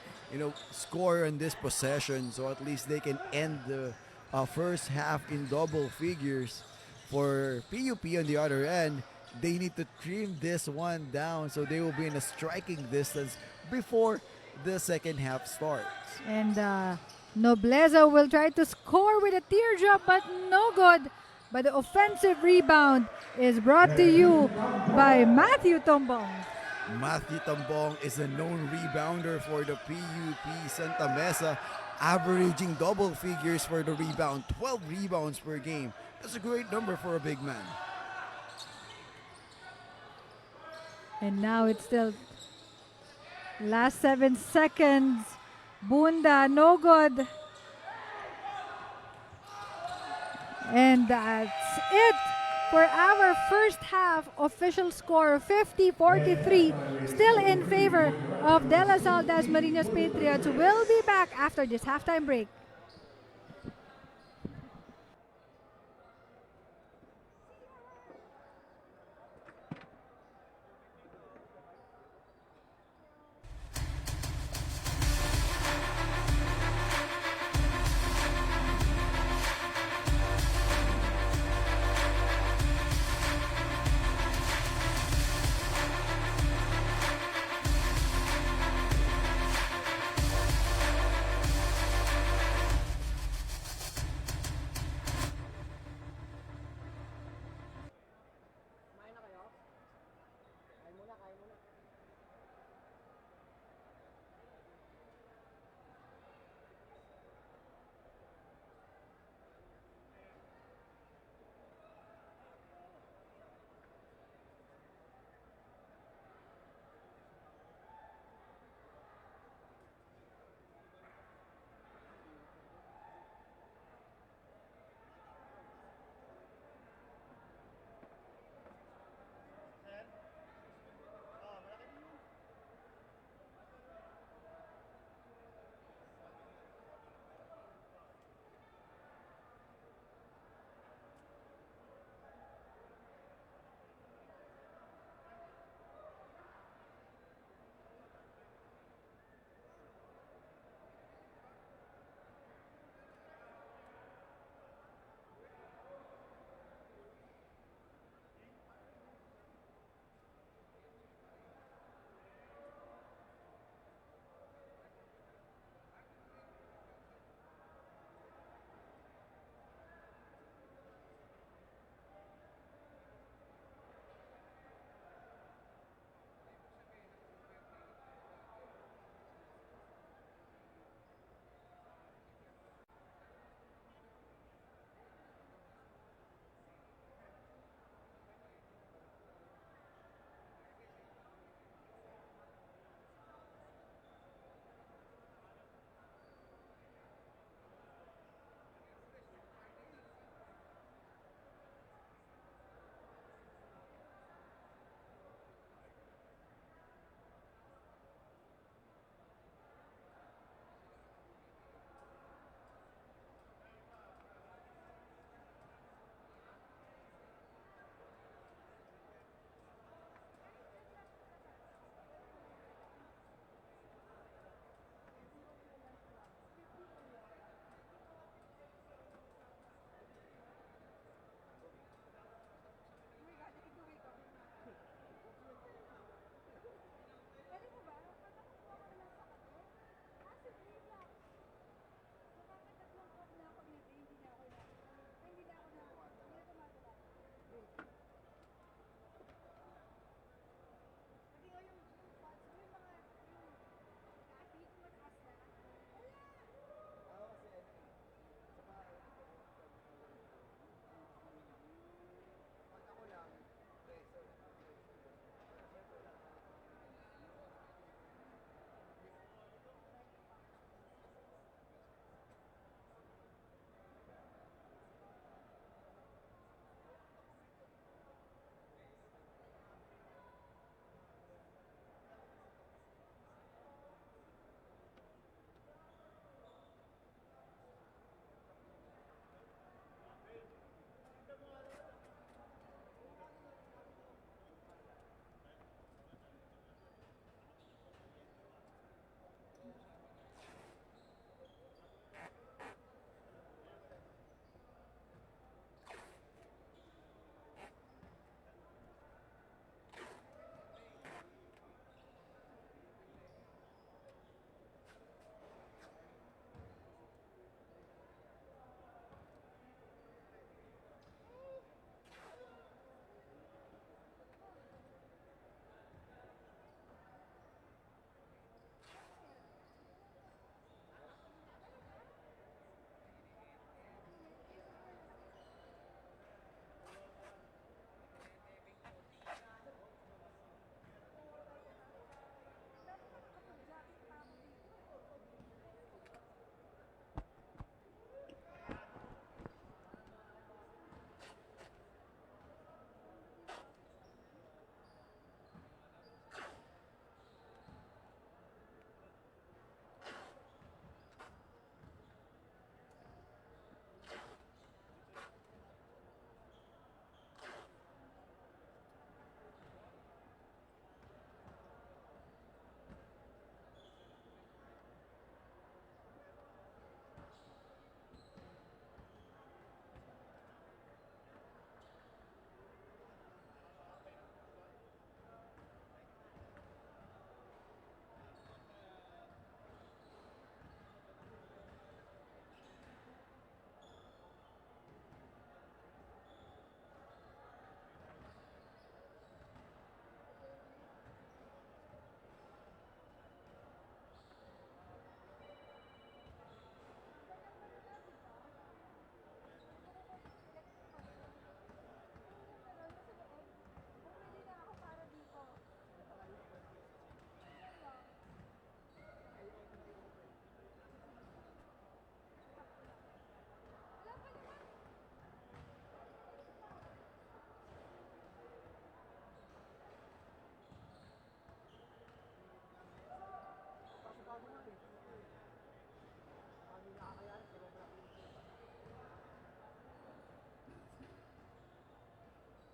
score on this possession so at least they can end the first half in double figures. For PUP on the other end, they need to trim this one down so they will be in a striking distance before the second half starts. And Nobleza will try to score with a teardrop, but no good. But the offensive rebound is brought to you by Matthew Tombong. Matthew Tombong is a known rebounder for the PUP Santa Mesa, averaging double figures for the rebound, 12 rebounds per game. That's a great number for a big man. And now it's still last 7 seconds. Bunda, no good. And that's it for our first half. Official score 50-43. Still in favor of De La Salle Dasmariñas Patriots. We'll be back after this halftime break.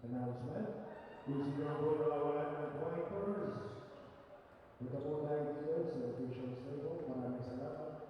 announcement. Using your bola wala ng pointers. Punta po tayo dito sa officials table. Maraming salamat.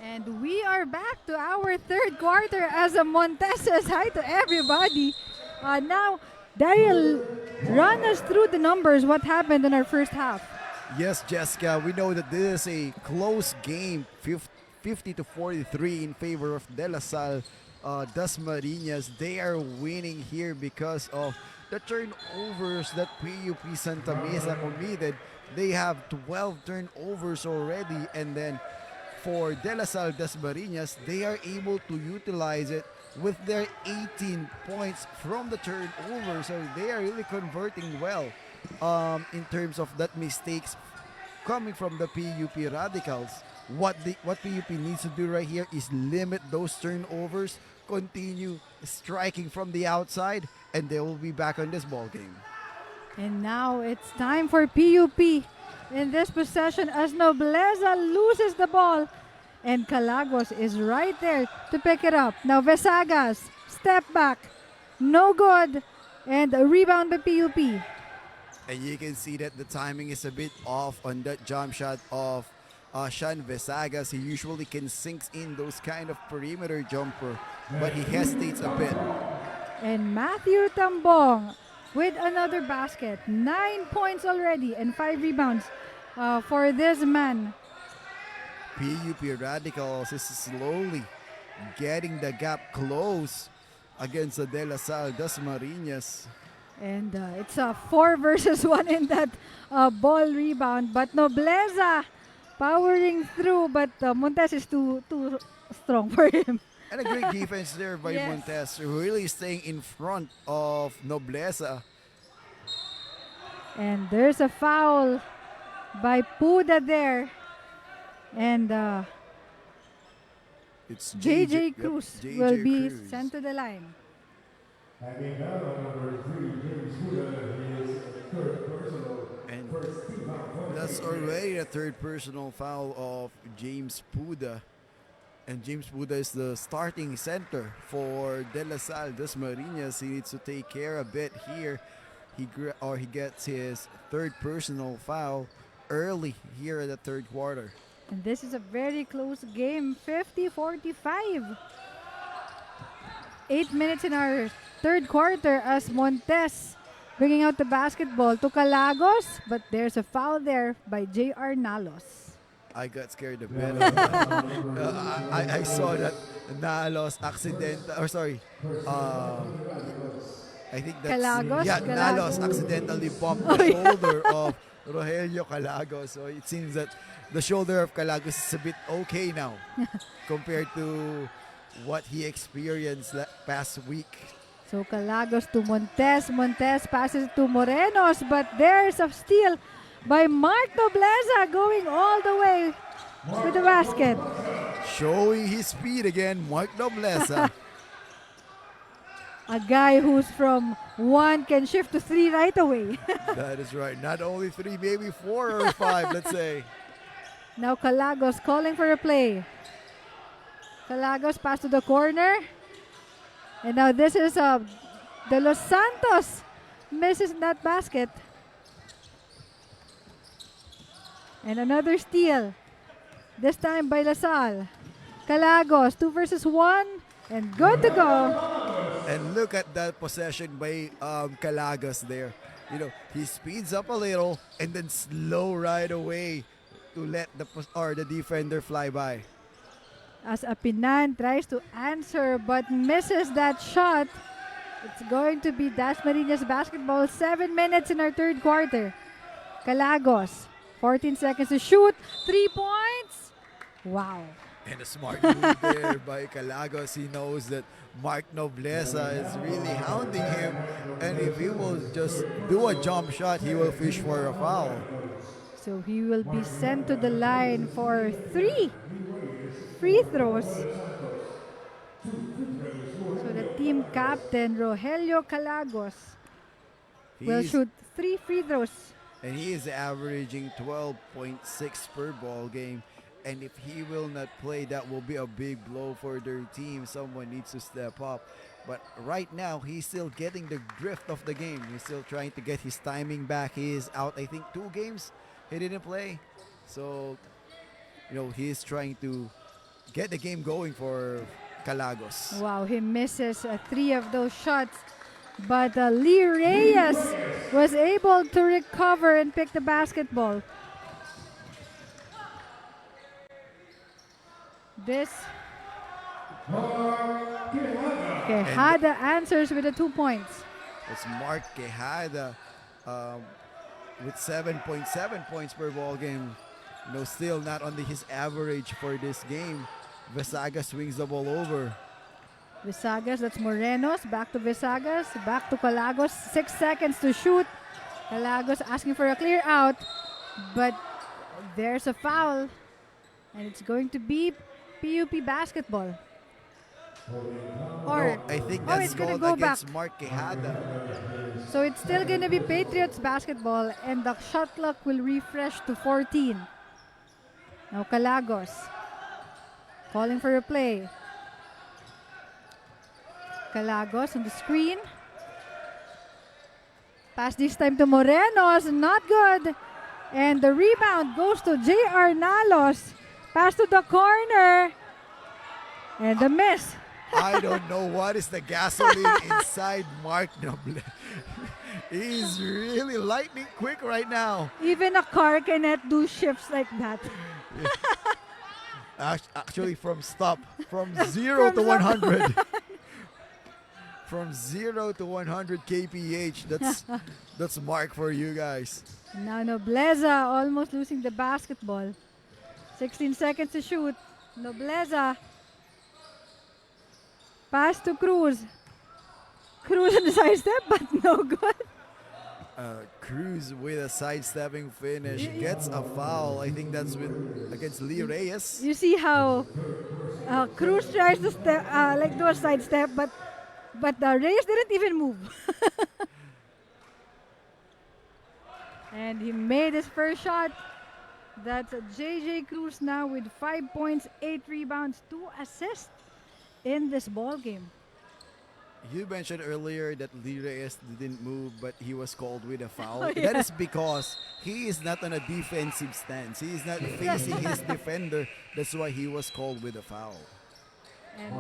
And we are back to our third quarter as Montes says hi to everybody. Now, Daryl, run us through the numbers. What happened in our first half? Yes, Jessica, we know that this is a close game, 50 to 43 in favor of De La Salle. Dasmariñas, they are winning here because of the turnovers that PUP Santa Mesa committed. They have 12 turnovers already, and then for De La Salle Dasmariñas, they are able to utilize it with their 18 points from the turnover. So they are really converting well in terms of that mistakes coming from the PUP Radicals. What PUP needs to do right here is limit those turnovers, continue striking from the outside, and they will be back on this ball game. And now it's time for PUP in this possession as Nobleza loses the ball. And Calagos is right there to pick it up. Now Vesagas, step back, no good, and a rebound by PUP. And you can see that the timing is a bit off on that jump shot of Sean Vesagas. He usually can sink in those kind of perimeter jumper, but he hesitates a bit. And Matthew Tambong with another basket. 9 points already and 5 rebounds for this man. PUP Radicals is slowly getting the gap close against the De La Salle Dasmariñas. And it's a 4 versus 1 in that ball rebound. But Nobleza powering through, but Montes is too strong for him. And a great defense there by Yes. Montes, really staying in front of Nobleza. And there's a foul by Puda there. And It's JJ Cruz JJ will be Cruz. sent to the line. Having now number 3, James Buda, his third personal. And First team out. that's already a third personal foul of James Puda. And James Puda is the starting center for De La Salle Dasmariñas. He needs to take care a bit here. He gets his third personal foul early here in the third quarter. And this is a very close game, 50-45. 8 minutes in our third quarter as Montes bringing out the basketball to Calagos, but there's a foul there by J.R. Nalos. I got scared a bit. I saw that Nalos I think that's Calagos? Yeah, Calagos. Nalos accidentally bumped the shoulder of Rogelio Calagos. So it seems that the shoulder of Calagos is a bit okay now compared to what he experienced past week. So Calagos to Montes. Montes passes to Morenos, but there's a steal by Mark Nobleza going all the way to the basket. Showing his speed again, Mark Nobleza. A guy who's from 1 can shift to 3 right away. That is right. Not only 3, maybe 4 or 5, let's say. Now Calagos calling for a play. Calagos pass to the corner. And now this is De Los Santos. Misses that basket. And another steal. This time by LaSalle. Calagos, 2 versus 1. And good to go. And look at that possession by Calagos there. You know, he speeds up a little and then slow right away to let the defender fly by. As Apinan tries to answer but misses that shot. It's going to be Dasmariñas basketball. 7 minutes in our third quarter. Calagos, 14 seconds to shoot. 3 points. Wow. And a smart move there by Calagos. He knows that Mark Nobleza is really hounding him. And if he will just do a jump shot, he will fish for a foul. So he will be sent to the line for 3 free throws. So the team captain, Rogelio Calagos, will shoot 3 free throws. And he is averaging 12.6 per ball game. And if he will not play, that will be a big blow for their team. Someone needs to step up. But right now, he's still getting the drift of the game. He's still trying to get his timing back. He is out, I think, 2 games. He didn't play. So, you know, he is trying to get the game going for Calagos. Wow, he misses 3 of those shots. But Lee Reyes was able to recover and pick the basketball. This Quejada answers with the 2 points. It's Mark Quejada with 7.7 points per ball game. No, still not on his average for this game. Vesaga swings the ball over. Visagas, that's Morenos. Back to Visagas. Back to Calagos. 6 seconds to shoot. Calagos asking for a clear out. But there's a foul. And it's going to be PUP basketball. Or I think that's it's gonna called go against back. Mark Quejada. So it's still gonna be Patriots basketball, and the shot clock will refresh to 14. Now Calagos calling for a play. Calagos on the screen. Pass this time to Morenos, not good. And the rebound goes to J.R. Nalos. Pass to the corner. And the miss. I don't know what is the gasoline inside Mark Noble. He's really lightning quick right now. Even a car cannot do shifts like that. Actually, from 0 to 100. From 0 to 100 kph. That's Mark for you guys. Now Nobleza almost losing the basketball. 16 seconds to shoot. Nobleza. Pass to Cruz. Cruz on the side step, but no good. Cruz with a sidestepping finish gets a foul. I think that's against Lee Reyes. You see how Cruz tries to step, do a side step, but Reyes didn't even move. And he made his first shot. That's JJ Cruz now with 5 points, 8 rebounds, 2 assists in this ball game. You mentioned earlier that Lee Reyes didn't move, but he was called with a foul. Oh, yeah. That is because he is not on a defensive stance. He is not facing his defender. That's why he was called with a foul. And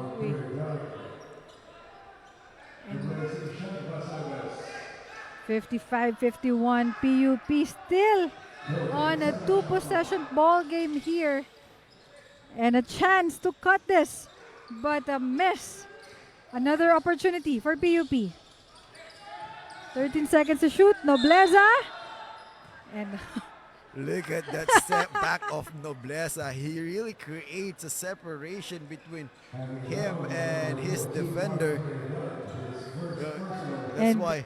55-51, PUP still on a 2-possession ball game here. And a chance to cut this, but a miss. Another opportunity for PUP. 13 seconds to shoot. Nobleza. And look at that step back of Nobleza. He really creates a separation between him and his defender. That's why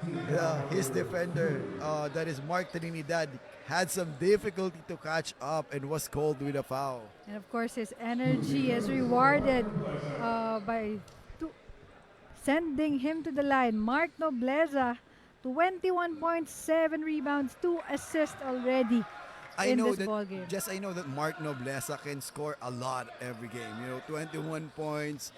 his defender, that is Mark Trinidad, had some difficulty to catch up and was called with a foul. And of course, his energy is rewarded by sending him to the line. Mark Nobleza, 21.7 rebounds, 2 assists already in this ball game. I know that Mark Nobleza can score a lot every game. 21 points.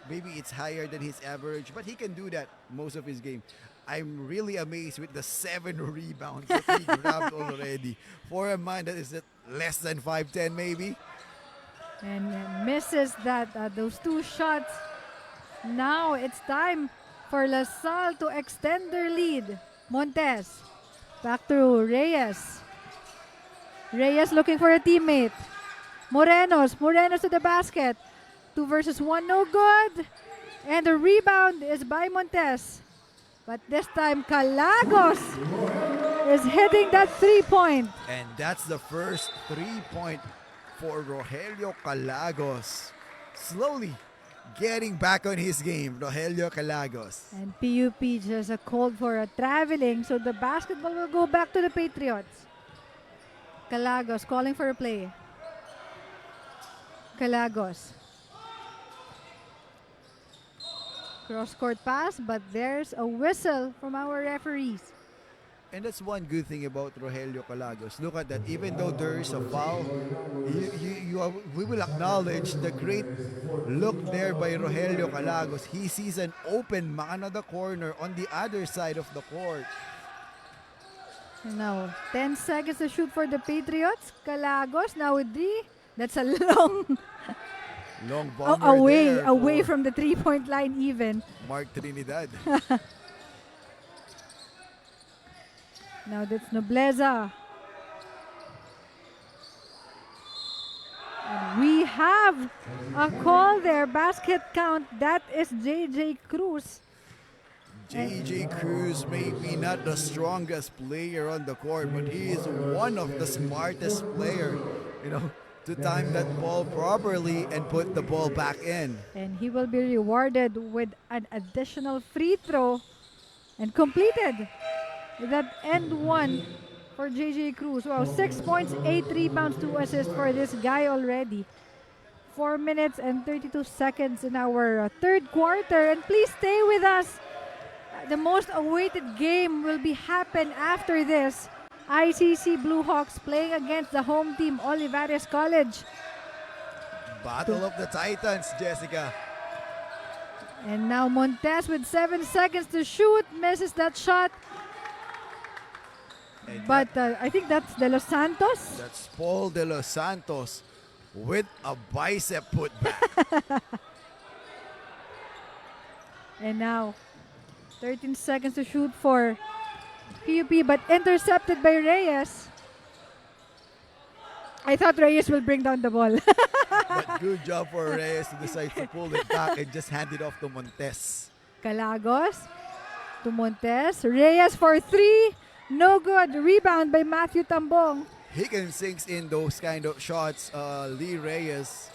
Maybe it's higher than his average, but he can do that most of his game. I'm really amazed with the 7 rebounds that he grabbed already. For a man that is at less than 5'10", maybe. And misses those 2 shots. Now it's time for LaSalle to extend their lead. Montes, back to Reyes. Reyes looking for a teammate. Morenos to the basket. 2 versus 1, no good. And the rebound is by Montes. But this time, Calagos is hitting that 3-point. And that's the first 3-point for Rogelio Calagos. Slowly getting back on his game, Rogelio Calagos. And PUP just called for a traveling, so the basketball will go back to the Patriots. Calagos calling for a play. Calagos. Cross-court pass, but there's a whistle from our referees. And that's one good thing about Rogelio Calagos. Look at that. Even though there is a foul, we will acknowledge the great look there by Rogelio Calagos. He sees an open man on the corner on the other side of the court. Now, 10 seconds to shoot for the Patriots. Calagos now with 3. That's a long bomber away from the 3-point line even. Mark Trinidad. Now that's Nobleza. And we have a call there. Basket count. That is JJ Cruz. JJ Cruz may be not the strongest player on the court, but he is one of the smartest player, to time that ball properly and put the ball back in. And he will be rewarded with an additional free throw and completed that end one for JJ Cruz. Wow, 6 points, 8 rebounds, 2 assists for this guy already. 4 minutes and 32 seconds in our third quarter. And please stay with us. The most awaited game will be happen after this. ICC Blue Hawks playing against the home team, Olivares College. Battle of the Titans, Jessica. And now Montes with 7 seconds to shoot, misses that shot. But I think that's De Los Santos. That's Paul De Los Santos with a bicep putback. And now 13 seconds to shoot for PUP, but intercepted by Reyes. I thought Reyes will bring down the ball. But good job for Reyes to decide to pull it back and just hand it off to Montes. Calagos to Montes. Reyes for 3. No good. Rebound by Matthew Tambong. He can sink in those kind of shots, Lee Reyes.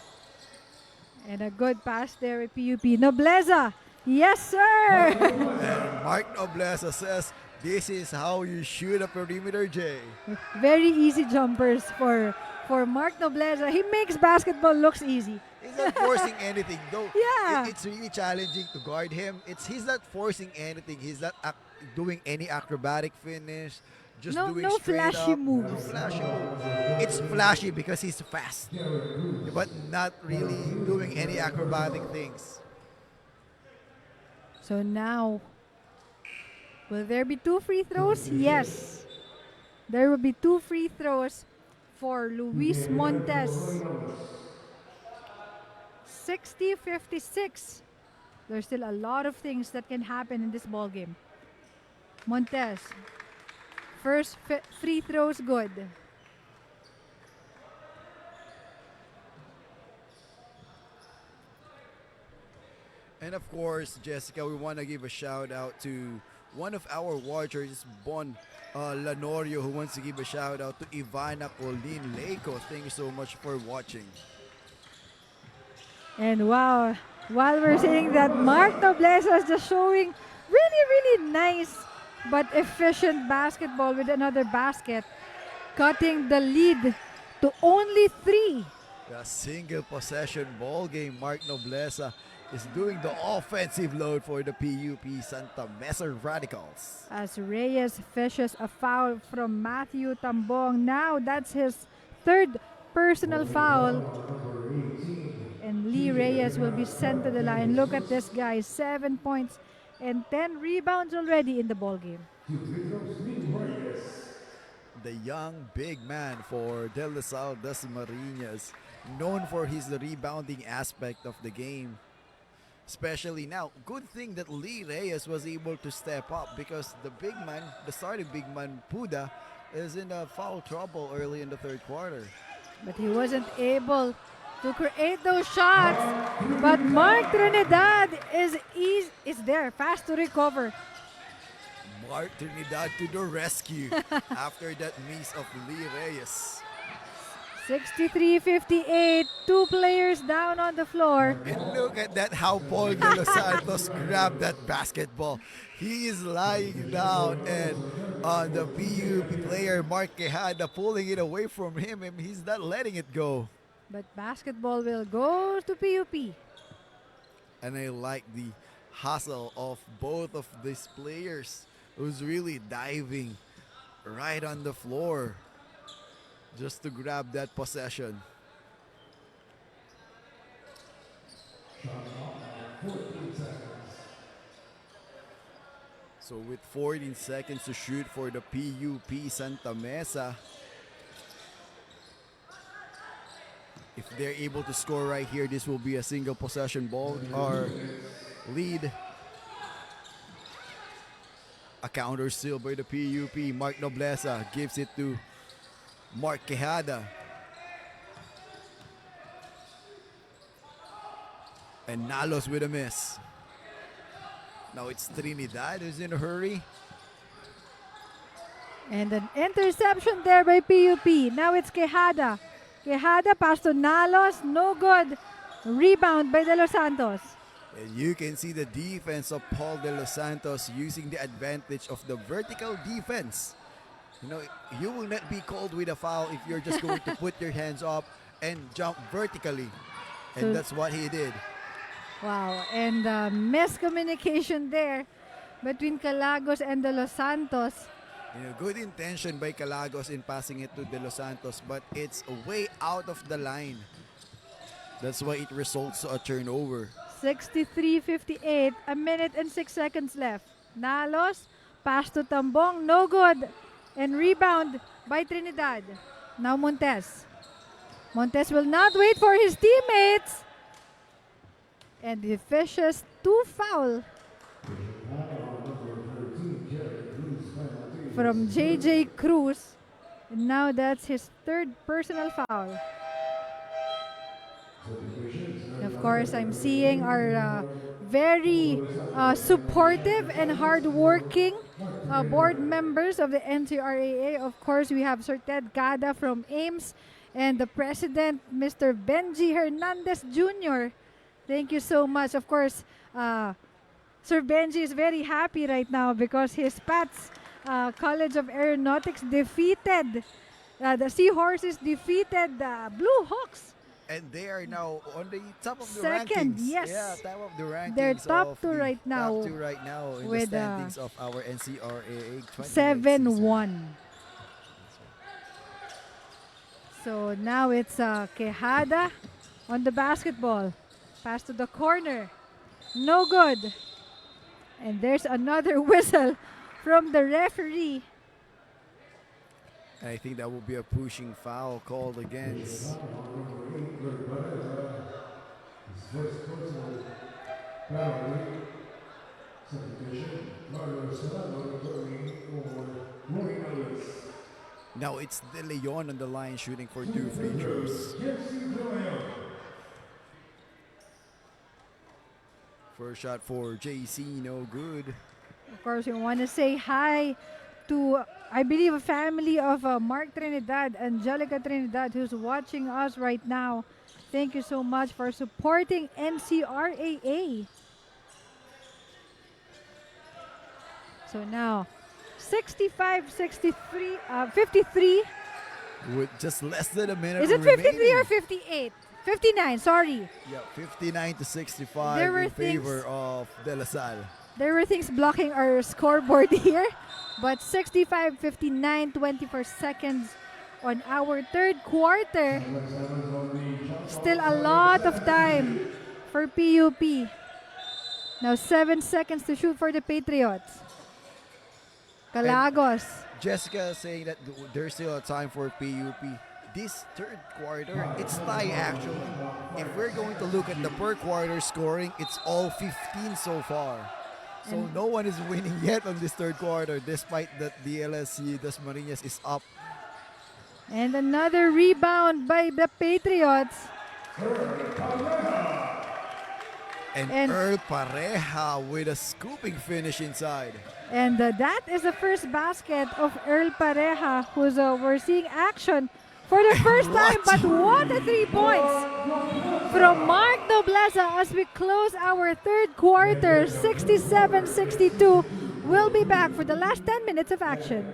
And a good pass there with PUP. Nobleza. Yes, sir. And Mark Nobleza says, this is how you shoot a perimeter, Jay. Very easy jumpers for Mark Nobleza. He makes basketball looks easy. He's not forcing anything, though. Yeah. It's really challenging to guard him. He's not forcing anything. He's not doing any acrobatic finish. Just doing straight flashy up. moves. No flashy moves. It's flashy because he's fast, but not really doing any acrobatic things. So now, will there be 2 free throws? Yes. There will be 2 free throws for Luis Montes. 60-56. There's still a lot of things that can happen in this ball game. Montes. First free throws good. And of course, Jessica, we want to give a shout out to one of our watchers, Bon Lanorio, who wants to give a shout out to Ivana Colleen Leiko. Thank you so much for watching. And wow, while we're saying that, Mark Nobleza is just showing really nice but efficient basketball with another basket, cutting the lead to only 3. The single possession ball game, Mark Nobleza is doing the offensive load for the PUP Santa Mesa Radicals. As Reyes fishes a foul from Matthew Tambong. Now that's his third personal foul. And Lee Reyes will be sent to the line. Look at this guy, 7 points and 10 rebounds already in the ball game. The young big man for De La Salle Dasmariñas, known for his rebounding aspect of the game. Especially now, good thing that Lee Reyes was able to step up because the big man, the starting big man, Puda, is in foul trouble early in the third quarter. But he wasn't able to create those shots. But Mark Trinidad is there, fast to recover. Mark Trinidad to the rescue after that miss of Lee Reyes. 63-58, 2 players down on the floor. And look at that, how Paul De Los Santos grabbed that basketball. He is lying down and the PUP player Mark Quijada pulling it away from him and he's not letting it go. But basketball will go to PUP. And I like the hustle of both of these players who's really diving right on the floor just to grab that possession. So with 14 seconds to shoot for the PUP Santa Mesa, if they're able to score right here, this will be a single possession ball or lead. A counter steal by the PUP. Mark Nobleza gives it to Mark Quijada. And Nalos with a miss. Now it's Trinidad who's in a hurry. And an interception there by PUP. Now it's Quijada. Quijada pass to Nalos. No good. Rebound by De Los Santos. And you can see the defense of Paul De Los Santos using the advantage of the vertical defense. You know, you will not be called with a foul if you're just going to put your hands up and jump vertically. And So- that's what he did. Wow, and miscommunication there between Calagos and De Los Santos. You know, good intention by Calagos in passing it to De Los Santos, but it's way out of the line. That's why it results to a turnover. 63-58, a minute and 6 seconds left. Nalos, pass to Tambong, no good. And rebound by Trinidad. Now Montes. Montes will not wait for his teammates. And he fishes 2 foul from JJ Cruz. And now that's his 3rd personal foul. Of course, I'm seeing our very supportive and hardworking board members of the NCRAA. Of course, we have Sir Ted Cada from Ames and the president, Mr. Benji Hernandez Jr. Thank you so much. Of course, Sir Benji is very happy right now because his Pats College of Aeronautics defeated, the Seahorses defeated the Blue Hawks. And they are now on the top of the Second, rankings. yes. Yeah, top of the rankings. They're top of 2 the- right now Top 2 right now in the with, standings of our NCRAA 2019 season. 7-1. So now it's Quijada on the basketball. Pass to the corner. No good. And there's another whistle from the referee. I think that will be a pushing foul called against. Now it's De Leon on the line shooting for 2 free throws. First shot for JC, no good. Of course, we want to say hi to, I believe, a family of Mark Trinidad, Angelica Trinidad, who's watching us right now. Thank you so much for supporting NCRAA. So now, 53. With just less than a minute Is it 53 remaining. or 58? 59, sorry. Yeah, 59 to 65 There were in things- favor of De La Salle. There were things blocking our scoreboard here. But 65, 59, 24 seconds on our third quarter. Still a lot of time for PUP. Now 7 seconds to shoot for the Patriots. Calagos. Jessica saying that there's still a time for PUP. This third quarter, it's tie actually. If we're going to look at the per quarter scoring, it's all 15 so far. So no one is winning yet on this third quarter, despite that the DLSU Dasmariñas is up. And another rebound by the Patriots. And Earl Pareja with a scooping finish inside. And that is the first basket of Earl Pareja, who's we're seeing action for the first time. But what a 3 points from Mark Nobleza as we close our third quarter, 67-62. We'll be back for the last 10 minutes of action.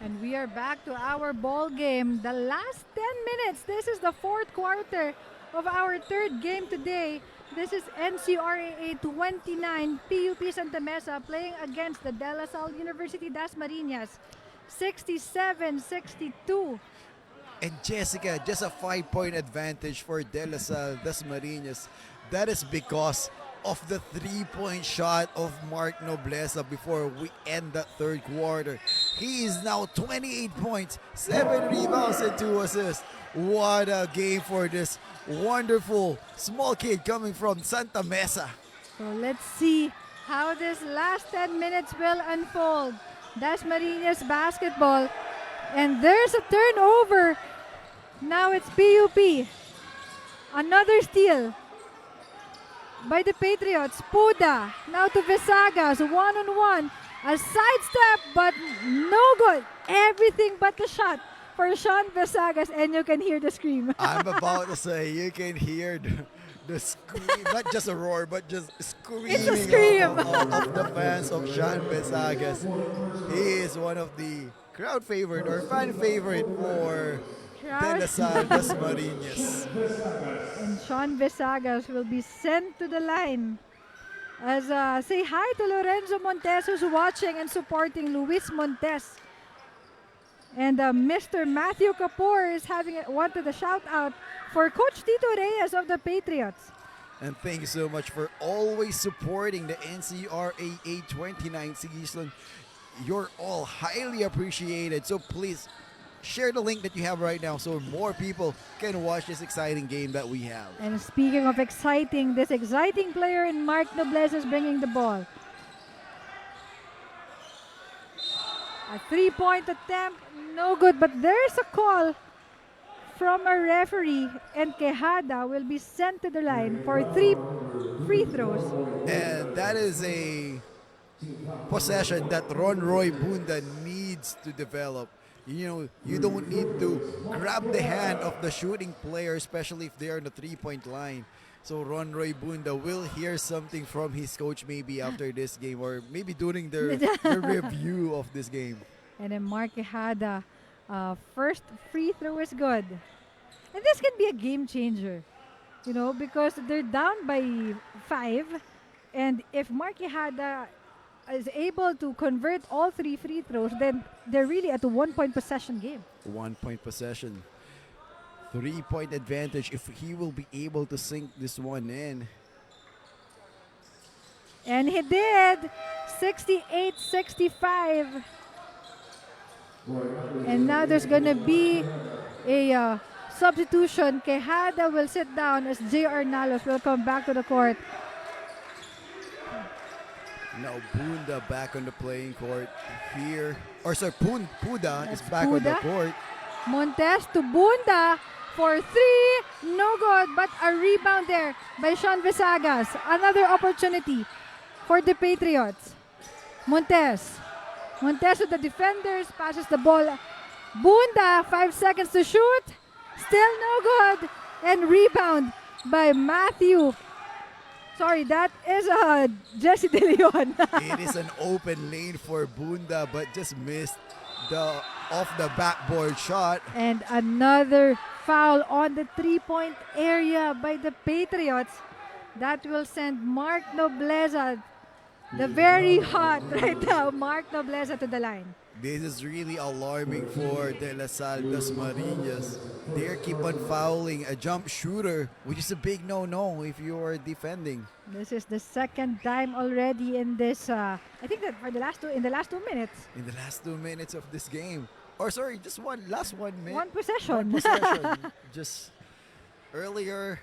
And we are back to our ball game. The last 10 minutes. This is the fourth quarter of our third game today. This is ncraa 29, PUP Santa Mesa playing against the De La Salle University Dasmariñas. 67-62. And Jessica, just a 5-point advantage for De La Salle Dasmariñas. That is because of the 3-point shot of Mark Nobleza before we end the third quarter. He is now 28 points, 7 rebounds and 2 assists. What a game for this wonderful small kid coming from Santa Mesa. So let's see how this last 10 minutes will unfold. Dasmariñas basketball. And there's a turnover. Now it's PUP. Another steal by the Patriots. Puda now to Visagas, one-on-one. A sidestep, but no good. Everything but the shot for Sean Visagas, and you can hear the scream. I'm about to say, you can hear the scream, not just a roar, but just screaming It's a scream. of the fans of Sean Visagas. He is one of the crowd favorite or fan favorite for De La Salle Dasmariñas. And Sean Visagas will be sent to the line. As say hi to Lorenzo Montes, who's watching and supporting Luis Montes. And Mr. Matthew Kapoor is wanted a shout out for Coach Tito Reyes of the Patriots. And thank you so much for always supporting the ncraa 29 season. You're all highly appreciated. So please share the link that you have right now so more people can watch this exciting game that we have. And speaking of exciting, this exciting player in Mark Nobleza is bringing the ball. A 3-point attempt, no good, but there's a call from a referee, and Quejada will be sent to the line for 3 free throws. And that is a possession that Ron Roy Bunda needs to develop. You know, you don't need to grab the hand of the shooting player, especially if they're on the 3-point line. So Ron Roy Bunda will hear something from his coach maybe after this game or maybe during their review of this game. And then Mark Quejada, first free throw is good. And this can be a game changer, you know, because they're down by 5. And if Mark Quejada is able to convert all 3 free throws, then they're really at a 1-point possession game. 1-point possession. 3-point advantage if he will be able to sink this one in. And he did. 68-65. And now there's gonna be a substitution. Quejada will sit down as J.R. Nalos will come back to the court. Now Bunda back on the playing court here. Or sorry, Puda is back on the Puda. court. Montes to Bunda for 3. No good, but a rebound there by Sean Visagas. Another opportunity for the Patriots. Montes to the defenders, passes the ball. Bunda, 5 seconds to shoot. Still no good. And rebound by Matthew. Sorry, that is Jesse De Leon. It is an open lane for Bunda, but just missed the off the backboard shot. And another foul on the 3-point area by the Patriots. That will send Mark Nobleza, the very hot right now, Mark Nobleza, to the line. This is really alarming for De La Salle Dasmariñas. They keep on fouling a jump shooter, which is a big no-no if you are defending. This is the second time already in this. I think that for the last 2 minutes. In the last 2 minutes of this game, or sorry, just last 1 minute. One possession. One possession. Just earlier,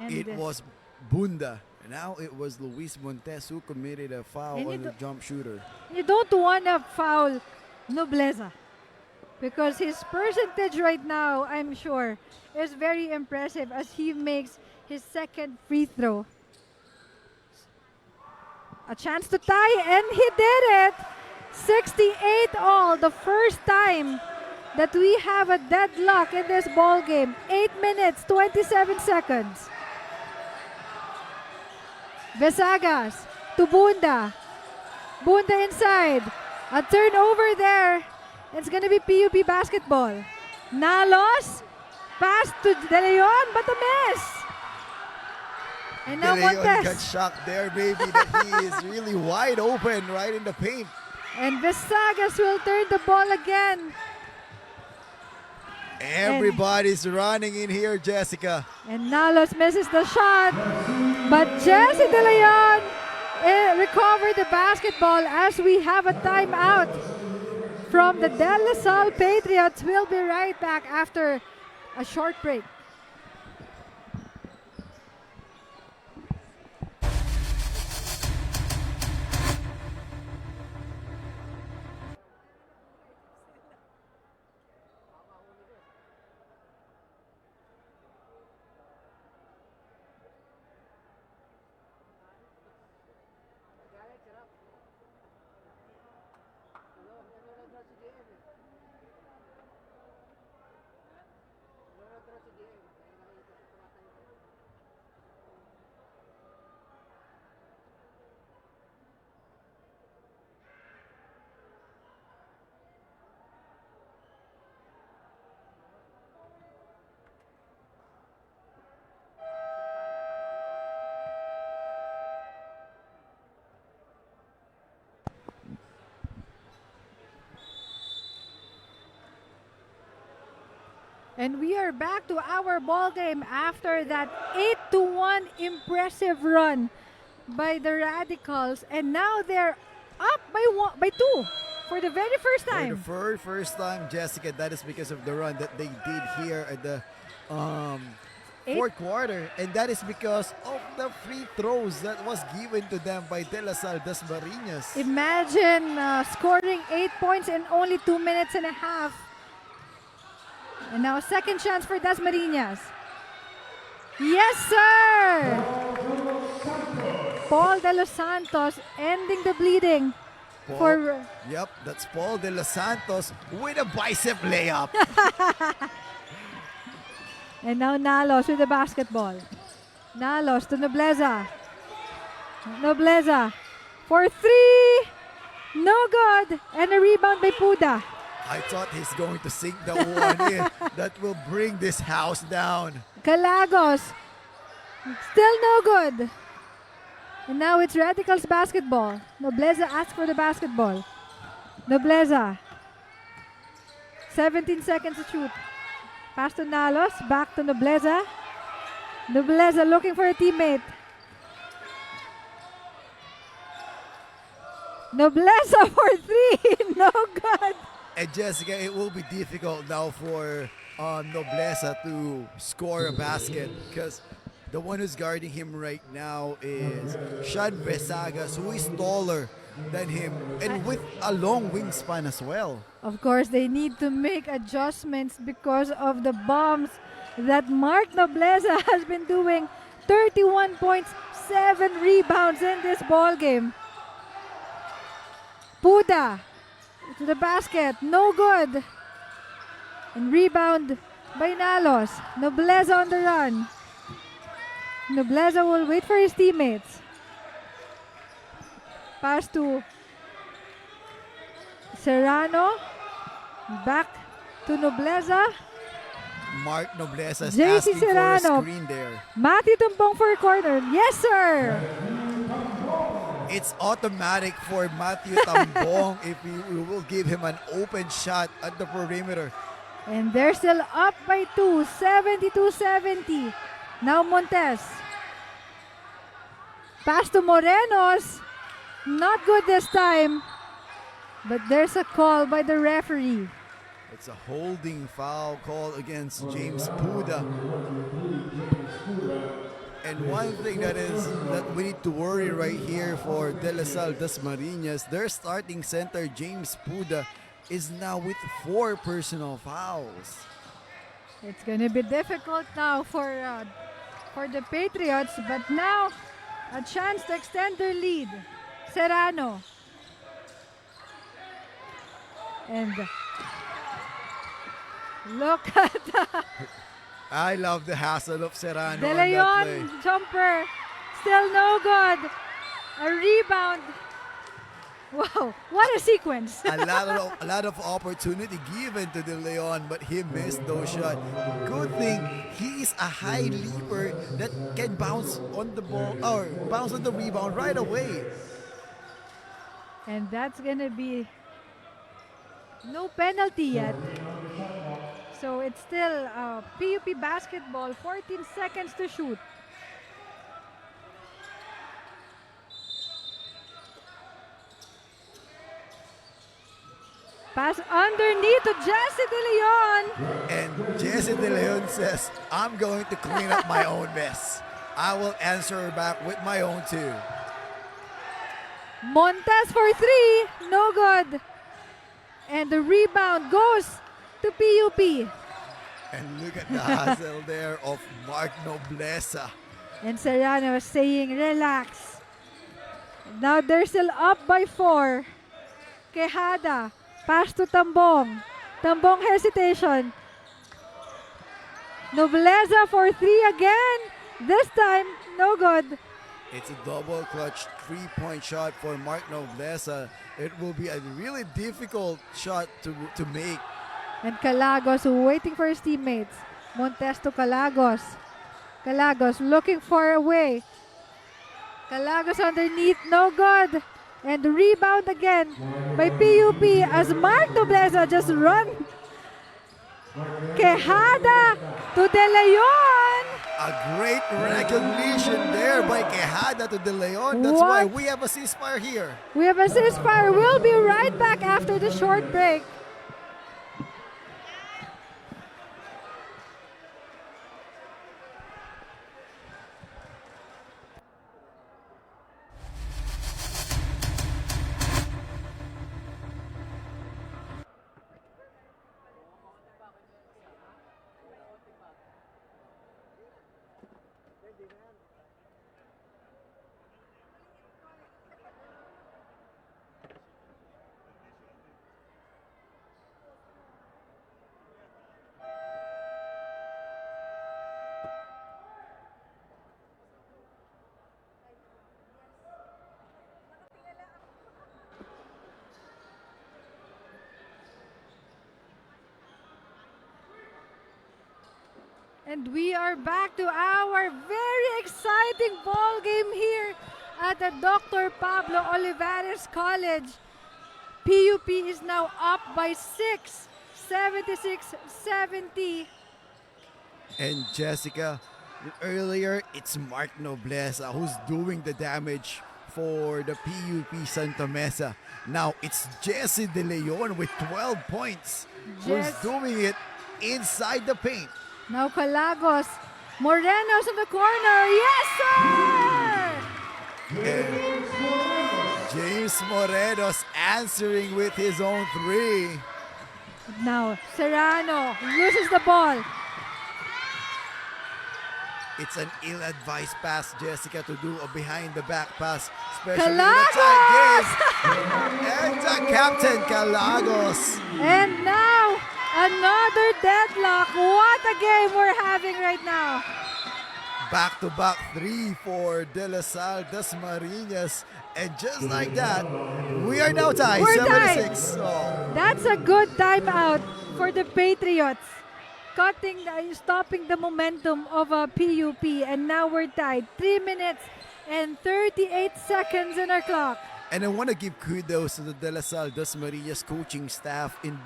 And it this. was Bunda. Now it was Luis Montes who committed a foul And on the jump shooter. You don't want to foul Nobleza because his percentage right now, I'm sure, is very impressive as he makes his second free throw. A chance to tie, and he did it. 68 all, the first time that we have a deadlock in this ball game. 8 minutes, 27 seconds. Vesagas to Bunda. Bunda inside. A turnover there. It's going to be PUP basketball. Nalos. Pass to De Leon, but a miss. And now De Leon got Montes. shocked there, maybe, that he is really wide open right in the paint. And Vesagas will turn the ball again. Everybody's running in here, Jessica. And Nalos misses the shot. But Jesse De Leon recovered the basketball as we have a timeout from the De La Salle Patriots. We'll be right back after a short break. And we are back to our ball game after that 8-1 impressive run by the Radicals. And now they're up by 2 for the very first For time. the very first time, Jessica, that is because of the run that they did here at the fourth quarter. And that is because of the free throws that was given to them by De La Salle Dasmariñas. Imagine scoring 8 points in only 2 minutes and a half. And now second chance for Dasmariñas. Yes, sir! Paul De Los Santos ending the bleeding. Yep, that's Paul De Los Santos with a bicep layup. And now Nalos with the basketball. Nalos to Nobleza. Nobleza for 3. No good. And a rebound by Puda. I thought he's going to sink the one in. That will bring this house down. Galagos. Still no good. And now it's Radicals basketball. Nobleza asks for the basketball. Nobleza. 17 seconds to shoot. Pass to Nalos. Back to Nobleza. Nobleza looking for a teammate. Nobleza for 3. No good. And Jessica, it will be difficult now for Nobleza to score a basket because the one who's guarding him right now is Sean Vesagas, who is taller than him and with a long wingspan as well. Of course, they need to make adjustments because of the bombs that Mark Nobleza has been doing. 31 points, 7 rebounds in this ball game. Puda to the basket, no good. And rebound by Nalos. Nobleza on the run. Nobleza will wait for his teammates. Pass to Serrano. Back to Nobleza. Mark Nobleza is JC asking Serrano. for a screen there. Matthew Tumpong for a corner. Yes, sir! It's automatic for Matthew Tambong if we will give him an open shot at the perimeter. And they're still up by 2, 72-70. Now Montes. Pass to Morenos. Not good this time. But there's a call by the referee. It's a holding foul call against James Puda. And one thing that we need to worry right here for De La Salle Dasmariñas, their starting center James Puda is now with 4 personal fouls. It's gonna be difficult now for the Patriots, but now a chance to extend their lead. Serrano. And look at I love the hassle of Serrano De on that play. Leon jumper. Still no good. A rebound. Wow, what a sequence. a lot of opportunity given to De Leon, but he missed those shots. Good thing he is a high leaper that can bounce on the ball or bounce on the rebound right away. And that's gonna be no penalty yet. So it's still PUP basketball, 14 seconds to shoot. Pass underneath to Jesse De Leon. And Jesse De Leon says, I'm going to clean up my own mess. I will answer back with my own too. Montes for 3, no good. And the rebound goes to PUP. And look at the hustle there of Mark Nobleza. And Serrano is saying, relax. Now they're still up by 4. Quejada, pass to Tambong. Tambong hesitation. Nobleza for 3 again. This time, no good. It's a double clutch 3-point shot for Mark Nobleza. It will be a really difficult shot to make. And Calagos waiting for his teammates. Montes to Calagos. Calagos looking for a way. Calagos underneath, no good. And rebound again by PUP as Mark Nobleza just run. Quejada to De Leon. A great recognition there by Quejada to De Leon. That's why we have a ceasefire here. We have a ceasefire. We'll be right back after the short break. And we are back to our very exciting ball game here at the Dr. Pablo Olivares College. PUP is now up by 6, 76-70. And Jessica, earlier it's Mark Nobleza who's doing the damage for the PUP Santa Mesa. Now it's Jesse De Leon with 12 points who's doing it inside the paint. Now Calagos. Morenos in the corner. Yes, sir! And James Morenos answering with his own three. Now Serrano loses the ball. It's an ill-advised pass, Jessica, to do a behind-the-back pass, especially in a Calagos! tight game. And the captain, Calagos. And now, another deadlock. What a game we're having right now. Back-to-back three for De La Salle Dasmariñas. And just like that, we are now tied, We're 76. Oh. That's a good timeout for the Patriots. Stopping the momentum of a PUP, and now we're tied. 3 minutes and 38 seconds in our clock. And I want to give kudos to the De La Salle Dasmariñas coaching staff in,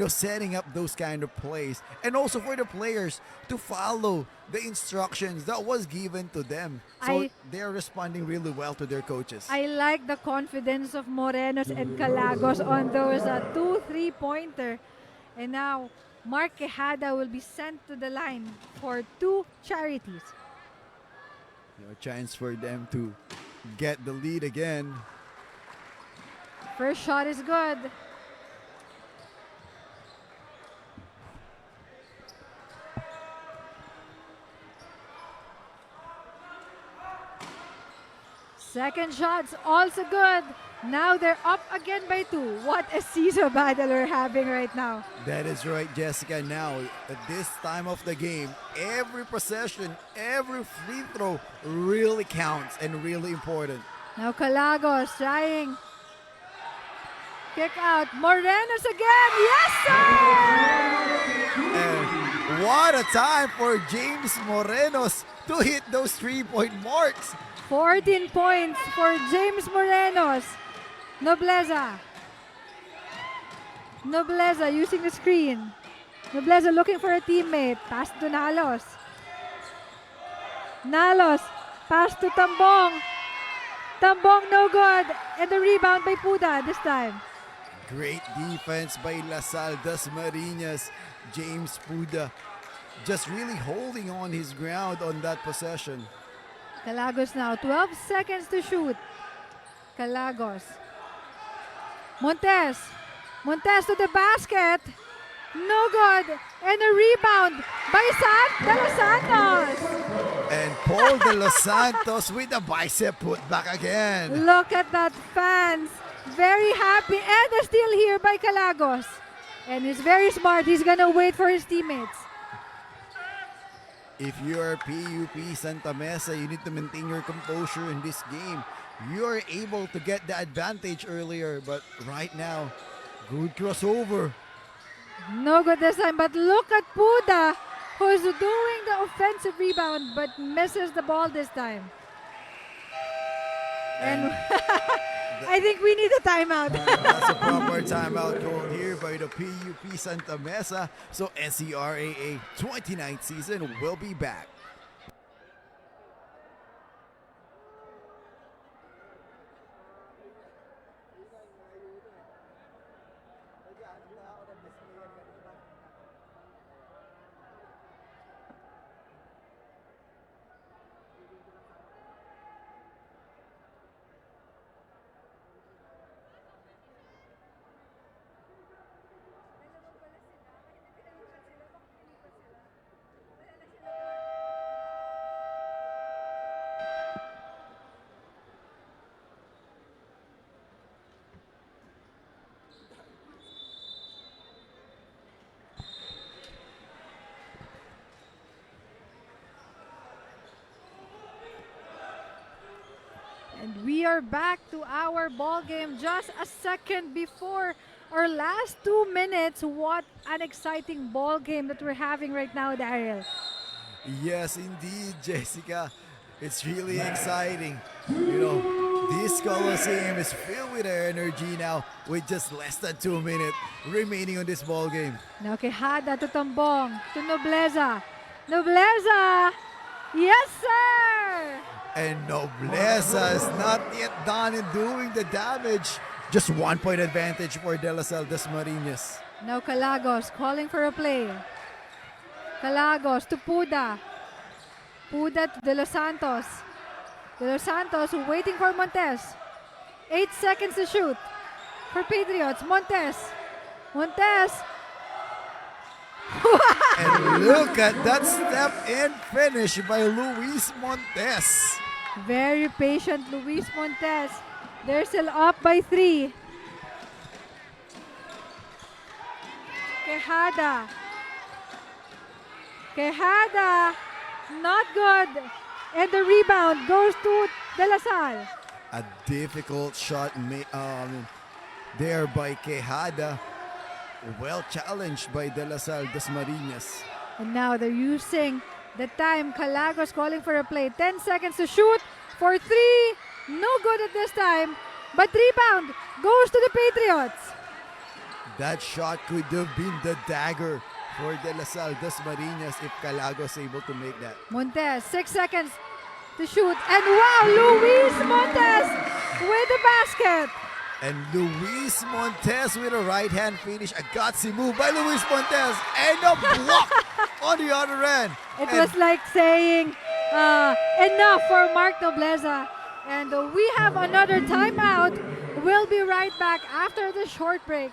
setting up those kind of plays, and also for the players to follow the instructions that was given to them. So they're responding really well to their coaches. I like the confidence of Morenos and Calagos on those 2 3-pointer. And now Mark Quejada will be sent to the line for 2 charities. A chance for them to get the lead again. First shot is good. Second shot's also good. Now they're up again by 2. What a seesaw battle we're having right now. That is right, Jessica. Now, at this time of the game, every possession, every free throw really counts and really important. Now Calagos trying. Kick out. Morenos again. Yes, sir! And what a time for James Morenos to hit those 3-point marks. 14 points for James Morenos. Nobleza using the screen. Nobleza looking for a teammate. Pass to Nalos. Nalos. Pass to Tambong. Tambong no good. And the rebound by Puda this time. Great defense by La Salle Dasmariñas. James Puda just really holding on his ground on that possession. Calagos now. 12 seconds to shoot. Calagos. Montes to the basket. No good. And a rebound by De Los Santos. And Paul De Los Santos with a bicep put back again. Look at that, fans. Very happy. And a steal here by Calagos. And he's very smart. He's gonna wait for his teammates. If you're PUP Santa Mesa, you need to maintain your composure in this game. You're able to get the advantage earlier, but right now, good crossover. No good this time, but look at Puda, who's doing the offensive rebound, but misses the ball this time. And I think we need a timeout. That's a proper timeout called here by the PUP Santa Mesa. So ncraa 29th season will be back. And we are back to our ball game just a second before our last 2 minutes. What an exciting ball game that we're having right now, Daryl. Yes, indeed, Jessica. It's really exciting. You know, this Coliseum is filled with energy now with just less than 2 minutes remaining on this ball game. Now Quijada to Tambong, to Nobleza. Nobleza! Yes, sir! And Nobleza is not yet done in doing the damage. Just 1 point advantage for De La Salle Dasmariñas. Now Calagos calling for a play. Calagos to Puda. Puda to De Los Santos. De Los Santos waiting for Montes. 8 seconds to shoot for Patriots. Montes. Montes. And look at that step in finish by Luis Montes. Very patient Luis Montes. They're still up by 3. Quijada. Quijada. Not good. And the rebound goes to De La Salle. A difficult shot there by Quijada. Well challenged by De La Salle Dasmariñas. And now they're using the time. Calagos calling for a play. 10 seconds to shoot for 3. No good at this time. But rebound goes to the Patriots. That shot could have been the dagger for De La Salle Dasmariñas if Calagos able to make that. Montes, 6 seconds to shoot. And wow, Luis Montes with the basket. And Luis Montes with a right-hand finish. A gutsy move by Luis Montes. And a block on the other end. It was like saying enough for Mark Nobleza. And we have another timeout. We'll be right back after the short break.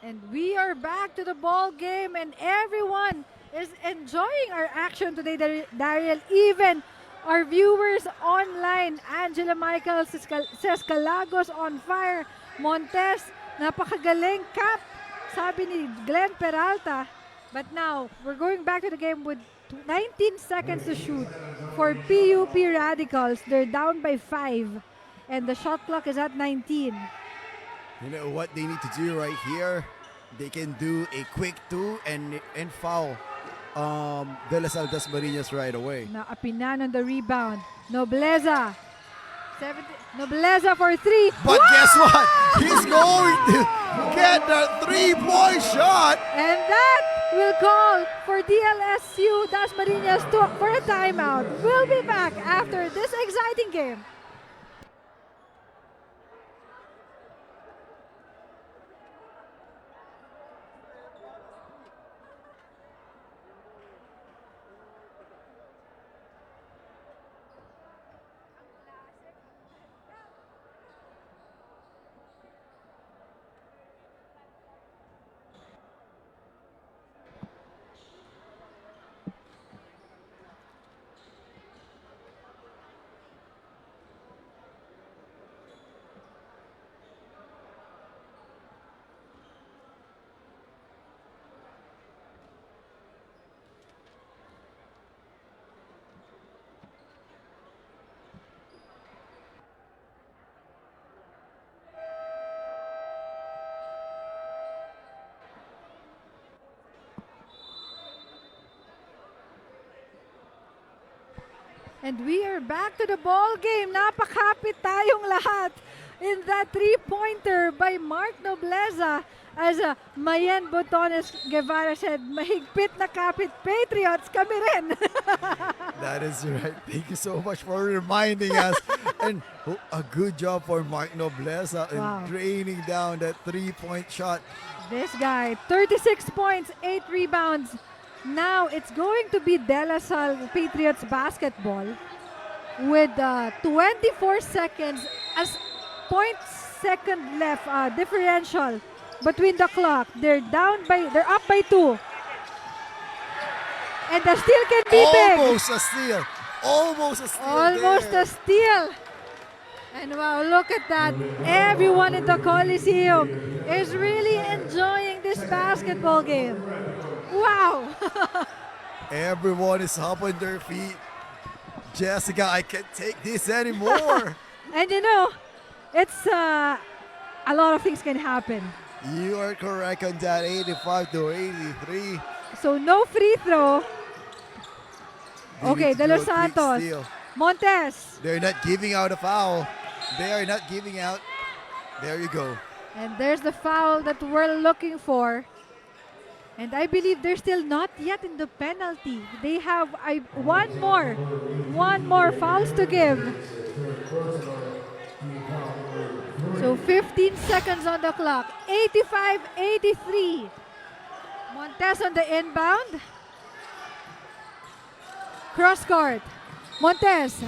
And we are back to the ball game, and everyone is enjoying our action today, Daryl. Even our viewers online. Angela Michaels says Calagos on fire. Montes, napakagaling. Cap, sabi ni Glenn Peralta. But now, we're going back to the game with 19 seconds to shoot for PUP Radicals. They're down by 5, and the shot clock is at 19. You know what they need to do right here? They can do a quick 2 and foul De La Salle Dasmariñas right away. Naapinan on the rebound. Nobleza. Nobleza for 3. But guess what? He's going to get the 3-point shot. And that will call for DLSU Dasmariñas for a timeout. We'll be back after this exciting game. And we are back to the ball game. Napakapit tayong lahat. in that three-pointer by Mark Nobleza. As Mayen Botones Guevara said, mahigpit na kapit Patriots kami rin. That is right. Thank you so much for reminding us. And a good job for Mark Nobleza in Wow. draining down that three-point shot. This guy, 36 points, 8 rebounds. Now it's going to be De La Salle Patriots basketball with 24 seconds as 0.2 left differential between the clock. They're up by 2. And the steal can be big. Almost a steal. Almost a steal. Almost there. a steal. And wow, look at that. Everyone in the Coliseum is really enjoying this basketball game. Wow. Everyone is up on their feet. Jessica, I can't take this anymore. And you know, it's a lot of things can happen. You are correct on that, 85 to 83. So no free throw. They Okay, need to De Los do a quick Santos. steal. Montes. They're not giving out a foul. They are not giving out. There you go. And there's the foul that we're looking for. And I believe they're still not yet in the penalty. They have one more fouls to give. So 15 seconds on the clock. 85-83. Montes on the inbound. Cross court. Montes.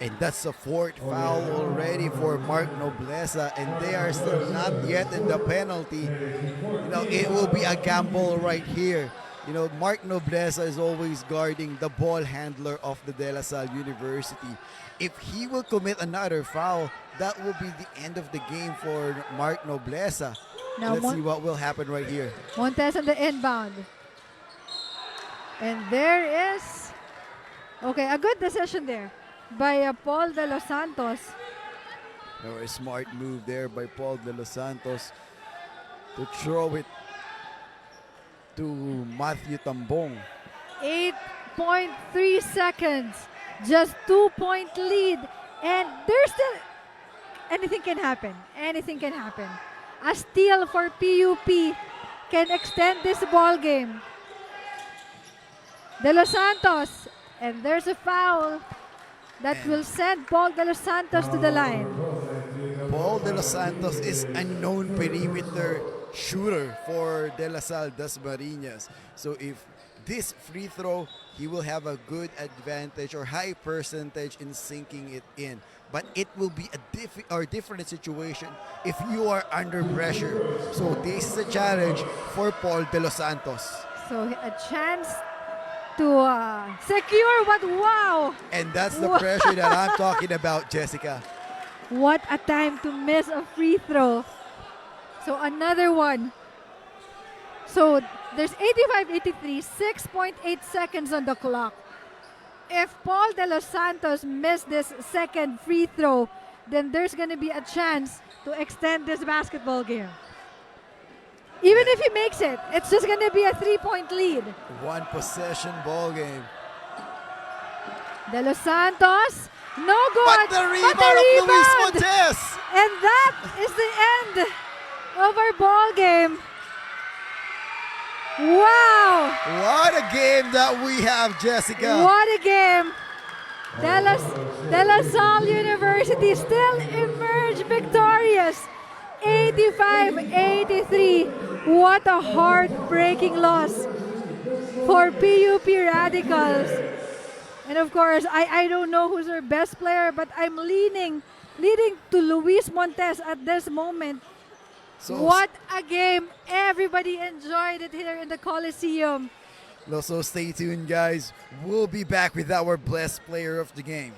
And that's the fourth foul already for Mark Nobleza, and they are still not yet in the penalty. You know, it will be a gamble right here. You know, Mark Nobleza is always guarding the ball handler of the De La Salle University. If he will commit another foul, that will be the end of the game for Mark Nobleza. Now Let's see what will happen right here. Montes on the inbound. And there is, okay, a good decision there by Paul De Los Santos. A smart move there by Paul De Los Santos to throw it to Matthew Tambong. 8.3 seconds. Just 2-point lead. And there's still, anything can happen. Anything can happen. A steal for PUP can extend this ball game. De Los Santos. And there's a foul that will send Paul De Los Santos to the line. Paul De Los Santos is a known perimeter shooter for De La Salle Dasmariñas. So if this free throw, he will have a good advantage or high percentage in sinking it in. But it will be a different situation if you are under pressure. So this is a challenge for Paul De Los Santos. So a chance to secure what, wow! And that's the pressure that I'm talking about, Jessica. What a time to miss a free throw. So another one. So there's 85-83, 6.8 seconds on the clock. If Paul De Los Santos missed this second free throw, then there's going to be a chance to extend this basketball game. Even if he makes it, it's just going to be a 3-point lead. One possession ball game. De Los Santos, no good. But the rebound of Luis Montes. And that is the end of our ball game. Wow! What a game that we have, Jessica. What a game. De La Salle University still emerged victorious. 85-83. What a heartbreaking loss for PUP Radicals. And of course, I don't know who's our best player, but I'm leading to Luis Montes at this moment. So, What a game. Everybody enjoyed it here in the Coliseum. So stay tuned, guys. We'll be back with our best player of the game.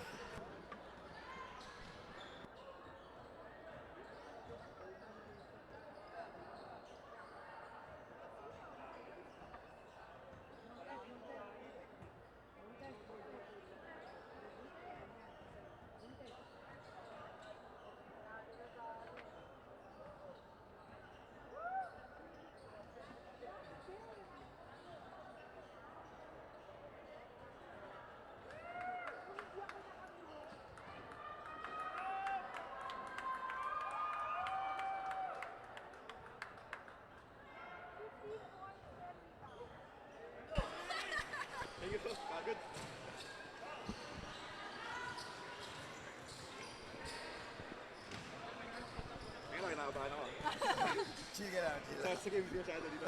sa game, hindi masyado dito.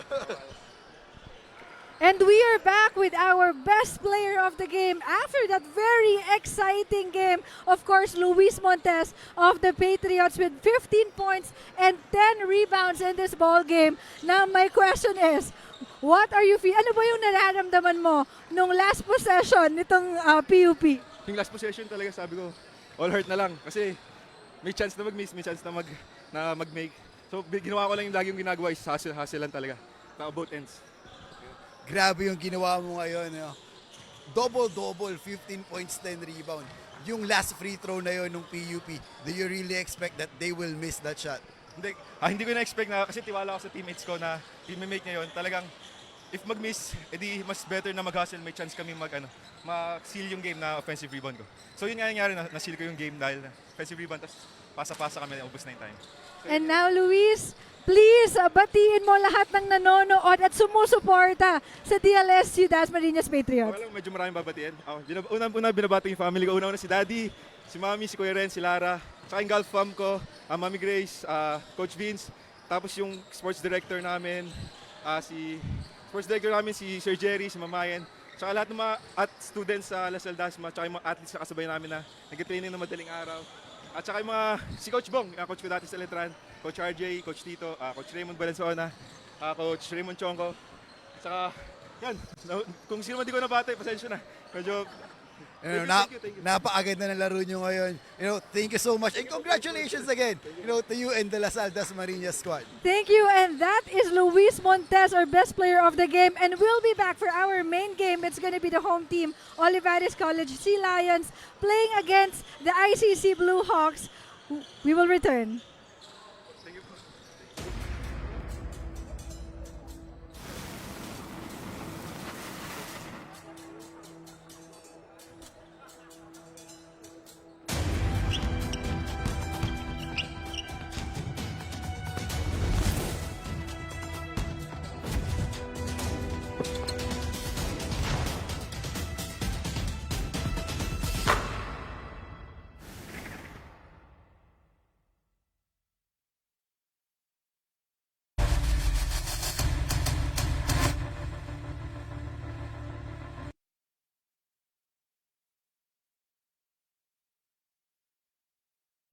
And we are back with our best player of the game after that very exciting game. Of course, Luis Montes of the Patriots with 15 points and 10 rebounds in this ball game. Now, my question is, what are you feeling? Ano ba yung nararamdaman mo nung last possession nitong PUP? Yung last possession talaga, sabi ko, all hurt na lang. Kasi may chance na mag-miss, may chance na mag-make. So, ginawa ko lang yung lagi yung ginagawa is hustle lang talaga. Na both ends. Grabe yung ginawa mo ngayon. Double-double, 15 points, 10 rebound. Yung last free throw na yon ng PUP, do you really expect that they will miss that shot? Hindi ko na-expect na kasi tiwala ako sa teammates ko na i-make ngayon. Talagang if mag-miss, edi mas better na mag-hustle. May chance kami ma-seal yung game na offensive rebound ko. So yun nga nangyari, na-seal ko yung game dahil offensive rebound, tapos pasa-pasa kami, ubos na yung time. So, And now, Luis, please, batiin mo lahat ng nanonood at sumusuporta sa DLSU Dasmariñas Patriots. okay lang, medyo maraming babatiin. Una binabati yung family ko. Una si Daddy, si Mami, si Kuya Ren, si Lara, tsaka yung golf fam ko, Mami Grace, Coach Vince, tapos yung sports director namin, si Sir Jerry, si Mamayan, tsaka lahat ng mga students sa Lasal Dasma, tsaka yung mga athletes na kasabay namin na nag-training na madaling araw. At saka yung si Coach Bong, coach ko dati sa Letran, Coach RJ, Coach Tito, Coach Raymond Valenzuela, Coach Raymond Chongo. At saka, yan, kung sino man di ko nabati, pasensya na. Medyo, thank you. Napakaganda ng laro nyo ngayon. Thank you so much. And congratulations again, to you and the Lasal Dasmariñas squad. Thank you, and that is Luis Montes, our best player of the game. And we'll be back for our main game. It's going to be the home team, Olivares College Sea Lions, playing against the ICC Blue Hawks. We will return.